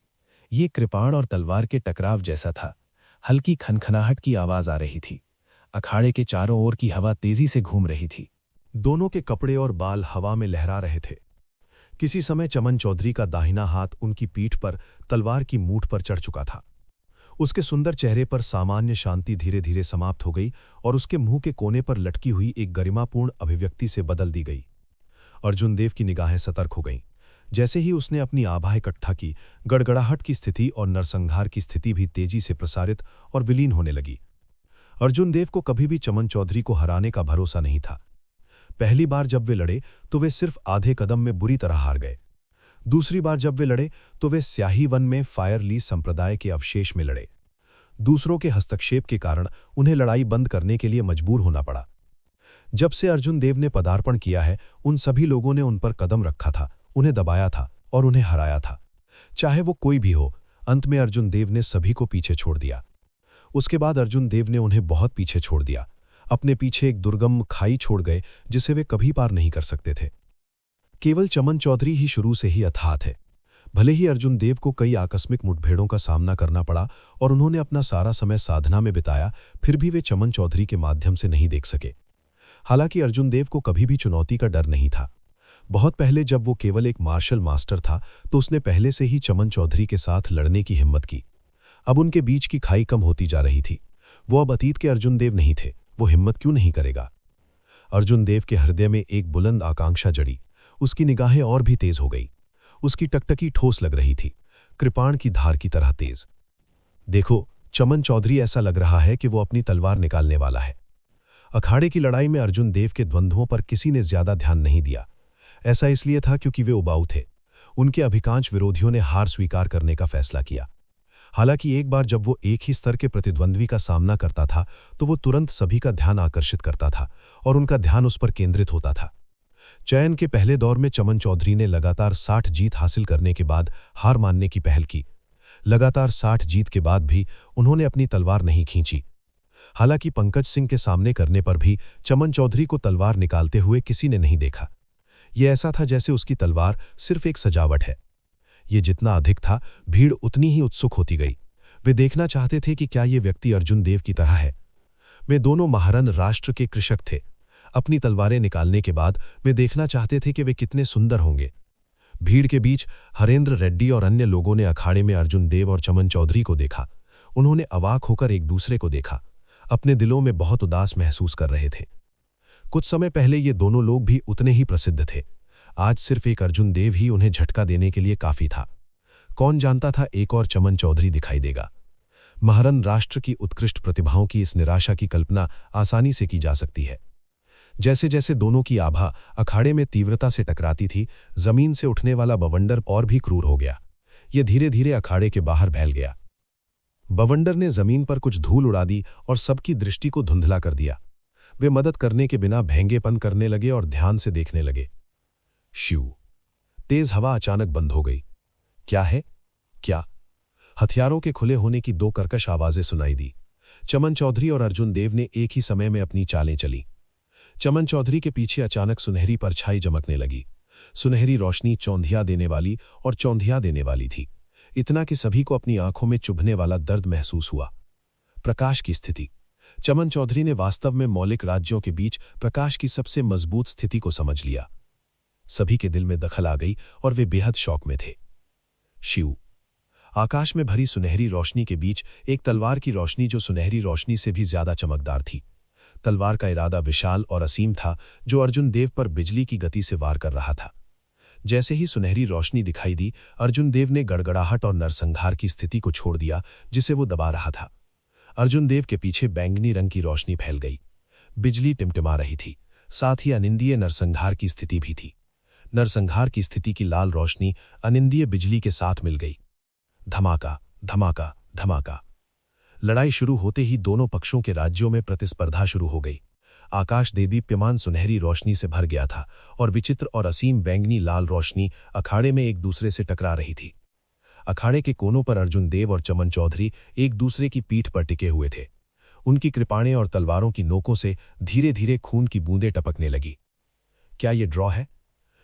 ये कृपाण और तलवार के टकराव जैसा था। हल्की खनखनाहट की आवाज आ रही थी। अखाड़े के चारों ओर की हवा तेजी से घूम रही थी। दोनों के कपड़े और बाल हवा में लहरा रहे थे। किसी समय चमन चौधरी का दाहिना हाथ उनकी पीठ पर तलवार की मूठ पर चढ़ चुका था। उसके सुंदर चेहरे पर सामान्य शांति धीरे धीरे समाप्त हो गई और उसके मुंह के कोने पर लटकी हुई एक गरिमापूर्ण अभिव्यक्ति से बदल दी गई। अर्जुन देव की निगाहें सतर्क हो गईं। जैसे ही उसने अपनी आभा इकट्ठा की, गड़गड़ाहट की स्थिति और नरसंहार की स्थिति भी तेजी से प्रसारित और विलीन होने लगी। अर्जुन देव को कभी भी चमन चौधरी को हराने का भरोसा नहीं था। पहली बार जब वे लड़े तो वे सिर्फ आधे कदम में बुरी तरह हार गए। दूसरी बार जब वे लड़े तो वे स्याही वन में फायर ली संप्रदाय के अवशेष में लड़े। दूसरों के हस्तक्षेप के कारण उन्हें लड़ाई बंद करने के लिए मजबूर होना पड़ा। जब से अर्जुन देव ने पदार्पण किया है, उन सभी लोगों ने उन पर कदम रखा था, उन्हें दबाया था और उन्हें हराया था। चाहे वो कोई भी हो, अंत में अर्जुन देव ने सभी को पीछे छोड़ दिया। उसके बाद अर्जुन देव ने उन्हें बहुत पीछे छोड़ दिया। अपने पीछे एक दुर्गम खाई छोड़ गए जिसे वे कभी पार नहीं कर सकते थे। केवल चमन चौधरी ही शुरू से ही अथाह थे। भले ही अर्जुन देव को कई आकस्मिक मुठभेड़ों का सामना करना पड़ा और उन्होंने अपना सारा समय साधना में बिताया, फिर भी वे चमन चौधरी के माध्यम से नहीं देख सके। हालांकि अर्जुन देव को कभी भी चुनौती का डर नहीं था। बहुत पहले जब वो केवल एक मार्शल मास्टर था तो उसने पहले से ही चमन चौधरी के साथ लड़ने की हिम्मत की। अब उनके बीच की खाई कम होती जा रही थी। वो अब अतीत के अर्जुन देव नहीं थे। वो हिम्मत क्यों नहीं करेगा? अर्जुन देव के हृदय में एक बुलंद आकांक्षा जड़ी। उसकी निगाहें और भी तेज हो गई। उसकी टकटकी ठोस लग रही थी, कृपाण की धार की तरह तेज। देखो, चमन चौधरी, ऐसा लग रहा है कि वो अपनी तलवार निकालने वाला है। अखाड़े की लड़ाई में अर्जुन देव के द्वंद्वों पर किसी ने ज्यादा ध्यान नहीं दिया। ऐसा इसलिए था क्योंकि वे उबाऊ थे। उनके अधिकांश विरोधियों ने हार स्वीकार करने का फैसला किया। हालांकि एक बार जब वो एक ही स्तर के प्रतिद्वंद्वी का सामना करता था तो वो तुरंत सभी का ध्यान आकर्षित करता था और उनका ध्यान उस पर केंद्रित होता था। चयन के पहले दौर में चमन चौधरी ने लगातार 60 जीत हासिल करने के बाद हार मानने की पहल की। लगातार 60 जीत के बाद भी उन्होंने अपनी तलवार नहीं खींची। हालांकि पंकज सिंह के सामने करने पर भी चमन चौधरी को तलवार निकालते हुए किसी ने नहीं देखा। यह ऐसा था जैसे उसकी तलवार सिर्फ एक सजावट है। ये जितना अधिक था, भीड़ उतनी ही उत्सुक होती गई। वे देखना चाहते थे कि क्या ये व्यक्ति अर्जुन देव की तरह है। वे दोनों महारन राष्ट्र के कृषक थे। अपनी तलवारें निकालने के बाद वे देखना चाहते थे कि वे कितने सुंदर होंगे। भीड़ के बीच हरेंद्र रेड्डी और अन्य लोगों ने अखाड़े में अर्जुन देव और चमन चौधरी को देखा। उन्होंने अवाक होकर एक दूसरे को देखा। अपने दिलों में बहुत उदास महसूस कर रहे थे। कुछ समय पहले ये दोनों लोग भी उतने ही प्रसिद्ध थे। आज सिर्फ एक अर्जुन देव ही उन्हें झटका देने के लिए काफी था। कौन जानता था एक और चमन चौधरी दिखाई देगा। महारन राष्ट्र की उत्कृष्ट प्रतिभाओं की इस निराशा की कल्पना आसानी से की जा सकती है। जैसे जैसे दोनों की आभा अखाड़े में तीव्रता से टकराती थी, जमीन से उठने वाला बवंडर और भी क्रूर हो गया। यह धीरे धीरे अखाड़े के बाहर फैल गया। बवंडर ने जमीन पर कुछ धूल उड़ा दी और सबकी दृष्टि को धुंधला कर दिया। वे मदद करने के बिना भेंगेपन करने लगे और ध्यान से देखने लगे। शिव। तेज हवा अचानक बंद हो गई। क्या है? क्या? हथियारों के खुले होने की 2 कर्कश आवाजें सुनाई दी। चमन चौधरी और अर्जुन देव ने एक ही समय में अपनी चालें चली। चमन चौधरी के पीछे अचानक सुनहरी परछाई चमकने लगी। सुनहरी रोशनी चौंधिया देने वाली और चौंधिया देने वाली थी, इतना कि सभी को अपनी आंखों में चुभने वाला दर्द महसूस हुआ। प्रकाश की स्थिति। चमन चौधरी ने वास्तव में मौलिक राज्यों के बीच प्रकाश की सबसे मजबूत स्थिति को समझ लिया। सभी के दिल में दखल आ गई और वे बेहद शौक में थे। शिव। आकाश में भरी सुनहरी रोशनी के बीच एक तलवार की रोशनी जो सुनहरी रोशनी से भी ज्यादा चमकदार थी। तलवार का इरादा विशाल और असीम था, जो अर्जुन देव पर बिजली की गति से वार कर रहा था। जैसे ही सुनहरी रोशनी दिखाई दी, अर्जुन देव ने गड़गड़ाहट और नरसंहार की स्थिति को छोड़ दिया जिसे वो दबा रहा था। अर्जुन देव के पीछे बैंगनी रंग की रोशनी फैल गई। बिजली टिमटिमा रही थी, साथ ही अनिंदीय नरसंहार की स्थिति भी थी। नरसंहार की स्थिति की लाल रोशनी अनिंदीय बिजली के साथ मिल गई। धमाका, धमाका, धमाका। लड़ाई शुरू होते ही दोनों पक्षों के राज्यों में प्रतिस्पर्धा शुरू हो गई। आकाश देदीप्यमान सुनहरी रोशनी से भर गया था और विचित्र और असीम बैंगनी लाल रोशनी अखाड़े में एक दूसरे से टकरा रही थी। अखाड़े के कोनों पर अर्जुन देव और चमन चौधरी एक दूसरे की पीठ पर टिके हुए थे। उनकी कृपाणें और तलवारों की नोकों से धीरे धीरे खून की बूंदें टपकने लगी। क्या ये ड्रॉ है?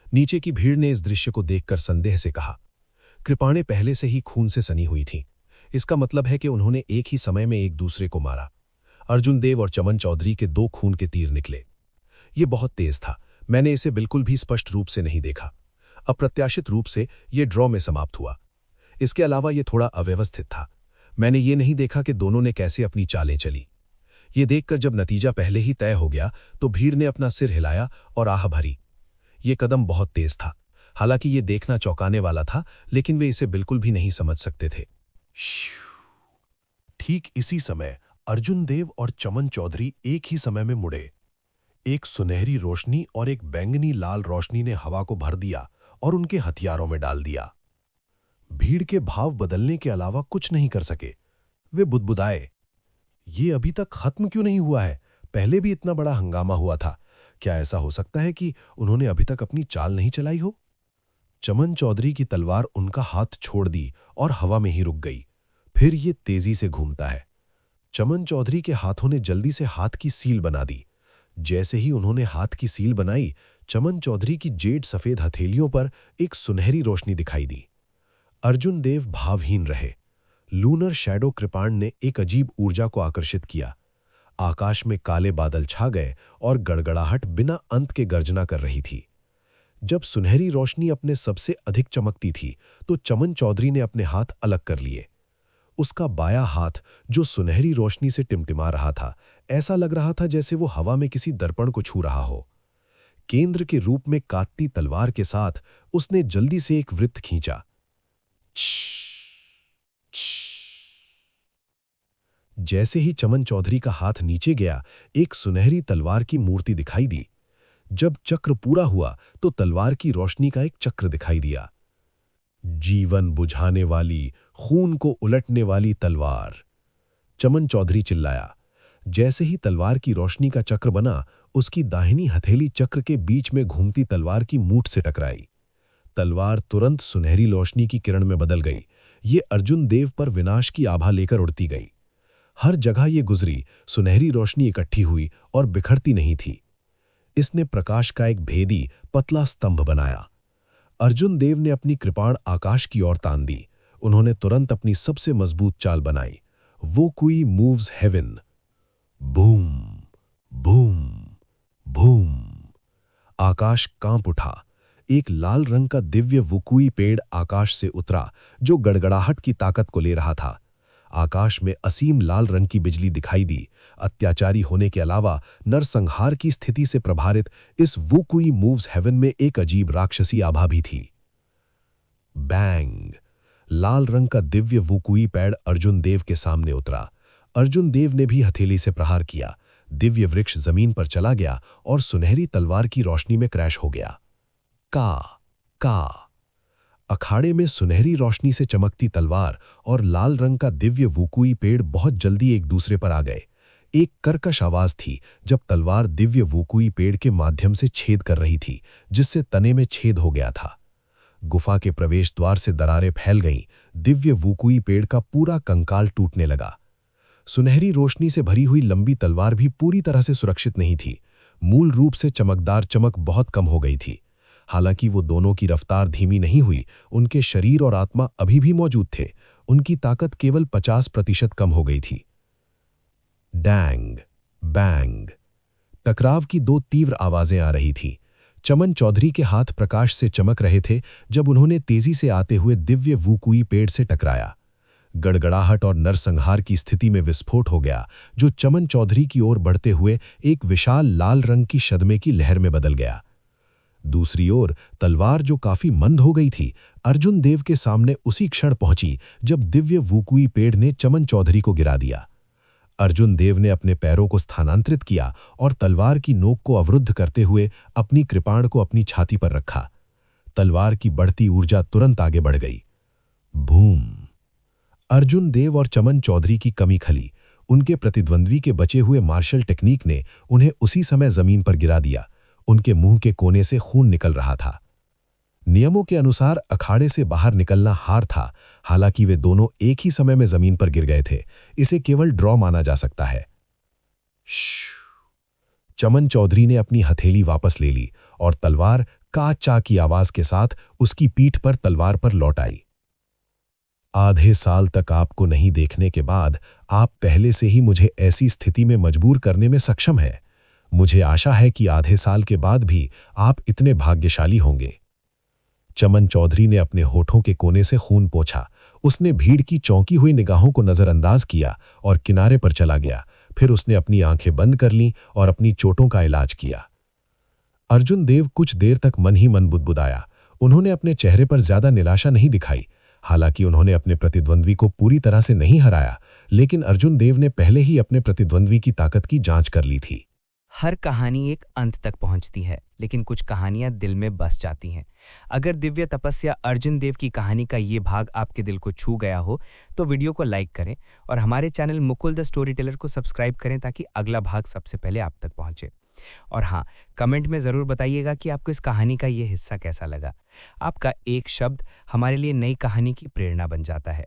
नीचे की भीड़ ने इस दृश्य को देखकर संदेह से कहा। कृपाणें पहले से ही खून से सनी हुई थीं। इसका मतलब है कि उन्होंने एक ही समय में एक दूसरे को मारा। अर्जुन देव और चमन चौधरी के 2 खून के तीर निकले। ये बहुत तेज था। मैंने इसे बिल्कुल भी स्पष्ट रूप से नहीं देखा। अप्रत्याशित रूप से ये ड्रॉ में समाप्त हुआ। इसके अलावा ये थोड़ा अव्यवस्थित था। मैंने ये नहीं देखा कि दोनों ने कैसे अपनी चालें चली। ये देखकर जब नतीजा पहले ही तय हो गया तो भीड़ ने अपना सिर हिलाया और आह भरी। ये कदम बहुत तेज था। हालांकि ये देखना चौंकाने वाला था, लेकिन वे इसे बिल्कुल भी नहीं समझ सकते थे। ठीक इसी समय अर्जुन देव और चमन चौधरी एक ही समय में मुड़े। एक सुनहरी रोशनी और एक बैंगनी लाल रोशनी ने हवा को भर दिया और उनके हथियारों में डाल दिया। भीड़ के भाव बदलने के अलावा कुछ नहीं कर सके। वे बुदबुदाए, ये अभी तक खत्म क्यों नहीं हुआ है? पहले भी इतना बड़ा हंगामा हुआ था। क्या ऐसा हो सकता है कि उन्होंने अभी तक अपनी चाल नहीं चलाई हो? चमन चौधरी की तलवार उनका हाथ छोड़ दी और हवा में ही रुक गई। फिर ये तेजी से घूमता है। चमन चौधरी के हाथों ने जल्दी से हाथ की सील बना दी। जैसे ही उन्होंने हाथ की सील बनाई, चमन चौधरी की जेड सफेद हथेलियों पर एक सुनहरी रोशनी दिखाई दी। अर्जुन देव भावहीन रहे। लूनर शैडो कृपाण ने एक अजीब ऊर्जा को आकर्षित किया। आकाश में काले बादल छा गए और गड़गड़ाहट बिना अंत के गर्जना कर रही थी। जब सुनहरी रोशनी अपने सबसे अधिक चमकती थी तो चमन चौधरी ने अपने हाथ अलग कर लिए। उसका बायां हाथ, जो सुनहरी रोशनी से टिमटिमा रहा था, ऐसा लग रहा था जैसे वो हवा में किसी दर्पण को छू रहा हो। केंद्र के रूप में काटती तलवार के साथ उसने जल्दी से एक वृत्त खींचा। जैसे ही चमन चौधरी का हाथ नीचे गया, एक सुनहरी तलवार की मूर्ति दिखाई दी। जब चक्र पूरा हुआ तो तलवार की रोशनी का एक चक्र दिखाई दिया। जीवन बुझाने वाली, खून को उलटने वाली तलवार, चमन चौधरी चिल्लाया। जैसे ही तलवार की रोशनी का चक्र बना, उसकी दाहिनी हथेली चक्र के बीच में घूमती तलवार की मूठ से टकराई। तलवार तुरंत सुनहरी रोशनी की किरण में बदल गई। ये अर्जुन देव पर विनाश की आभा लेकर उड़ती गई। हर जगह ये गुजरी, सुनहरी रोशनी इकट्ठी हुई और बिखरती नहीं थी। इसने प्रकाश का एक भेदी, पतला स्तंभ बनाया। अर्जुन देव ने अपनी कृपाण आकाश की ओर तान दी। उन्होंने तुरंत अपनी सबसे मजबूत चाल बनाई। वो कोई moves heaven. Boom, boom, boom. आकाश कांप उठा। एक लाल रंग का दिव्य वुकुई पेड़ आकाश से उतरा, जो गड़गड़ाहट की ताकत को ले रहा था। आकाश में असीम लाल रंग की बिजली दिखाई दी। अत्याचारी होने के अलावा नरसंहार की स्थिति से प्रभावित इस वुकुई मूव्स हेवन में एक अजीब राक्षसी आभा भी थी। बैंग! लाल रंग का दिव्य वुकुई पेड़ अर्जुन देव के सामने उतरा। अर्जुन देव ने भी हथेली से प्रहार किया। दिव्य वृक्ष जमीन पर चला गया और सुनहरी तलवार की रोशनी में क्रैश हो गया। का अखाड़े में सुनहरी रोशनी से चमकती तलवार और लाल रंग का दिव्य वुकुई पेड़ बहुत जल्दी एक दूसरे पर आ गए। एक कर्कश आवाज थी जब तलवार दिव्य वुकुई पेड़ के माध्यम से छेद कर रही थी, जिससे तने में छेद हो गया था। गुफा के प्रवेश द्वार से दरारें फैल गईं। दिव्य वुकुई पेड़ का पूरा कंकाल टूटने लगा। सुनहरी रोशनी से भरी हुई लंबी तलवार भी पूरी तरह से सुरक्षित नहीं थी। मूल रूप से चमकदार चमक बहुत कम हो गई थी। हालांकि वो दोनों की रफ्तार धीमी नहीं हुई, उनके शरीर और आत्मा अभी भी मौजूद थे। उनकी ताकत केवल 50% कम हो गई थी। Dang, bang! टकराव की 2 तीव्र आवाजें आ रही थीं। चमन चौधरी के हाथ प्रकाश से चमक रहे थे जब उन्होंने तेजी से आते हुए दिव्य वुकुई पेड़ से टकराया। गड़गड़ाहट और नरसंहार की स्थिति में विस्फोट हो गया, जो चमन चौधरी की ओर बढ़ते हुए एक विशाल लाल रंग की शदमे की लहर में बदल गया। दूसरी ओर तलवार, जो काफी मंद हो गई थी, अर्जुन देव के सामने उसी क्षण पहुंची जब दिव्य वुकुई पेड़ ने चमन चौधरी को गिरा दिया। अर्जुन देव ने अपने पैरों को स्थानांतरित किया और तलवार की नोक को अवरुद्ध करते हुए अपनी कृपाण को अपनी छाती पर रखा। तलवार की बढ़ती ऊर्जा तुरंत आगे बढ़ गई। बूम! अर्जुन देव और चमन चौधरी की कमी खली। उनके प्रतिद्वंद्वी के बचे हुए मार्शल टेक्निक ने उन्हें उसी समय जमीन पर गिरा दिया। उनके मुंह के कोने से खून निकल रहा था। नियमों के अनुसार अखाड़े से बाहर निकलना हार था, हालांकि वे दोनों एक ही समय में जमीन पर गिर गए थे। इसे केवल ड्रॉ माना जा सकता है। चमन चौधरी ने अपनी हथेली वापस ले ली और तलवार का चा की आवाज के साथ उसकी पीठ पर तलवार पर लौट आई। आधे साल तक आपको नहीं देखने के बाद आप पहले से ही मुझे ऐसी स्थिति में मजबूर करने में सक्षम है। मुझे आशा है कि आधे साल के बाद भी आप इतने भाग्यशाली होंगे। चमन चौधरी ने अपने होठों के कोने से खून पोंछा। उसने भीड़ की चौंकी हुई निगाहों को नजरअंदाज किया और किनारे पर चला गया। फिर उसने अपनी आंखें बंद कर लीं और अपनी चोटों का इलाज किया। अर्जुन देव कुछ देर तक मन ही मन बुदबुदाया। उन्होंने अपने चेहरे पर ज्यादा निराशा नहीं दिखाई। हालांकि उन्होंने अपने प्रतिद्वंद्वी को पूरी तरह से नहीं हराया, लेकिन अर्जुन देव ने पहले ही अपने प्रतिद्वंद्वी की ताकत की जांच कर ली थी। हर कहानी एक अंत तक पहुंचती है, लेकिन कुछ कहानियां दिल में बस जाती हैं। अगर दिव्य तपस्या अर्जुन देव की कहानी का ये भाग आपके दिल को छू गया हो तो वीडियो को लाइक करें और हमारे channel Mukul the story teller को सब्सक्राइब करें ताकि अगला भाग सबसे पहले आप तक पहुंचे। और हाँ, कमेंट में ज़रूर बताइएगा कि आपको इस कहानी का ये हिस्सा कैसा लगा। आपका एक शब्द हमारे लिए नई कहानी की प्रेरणा बन जाता है।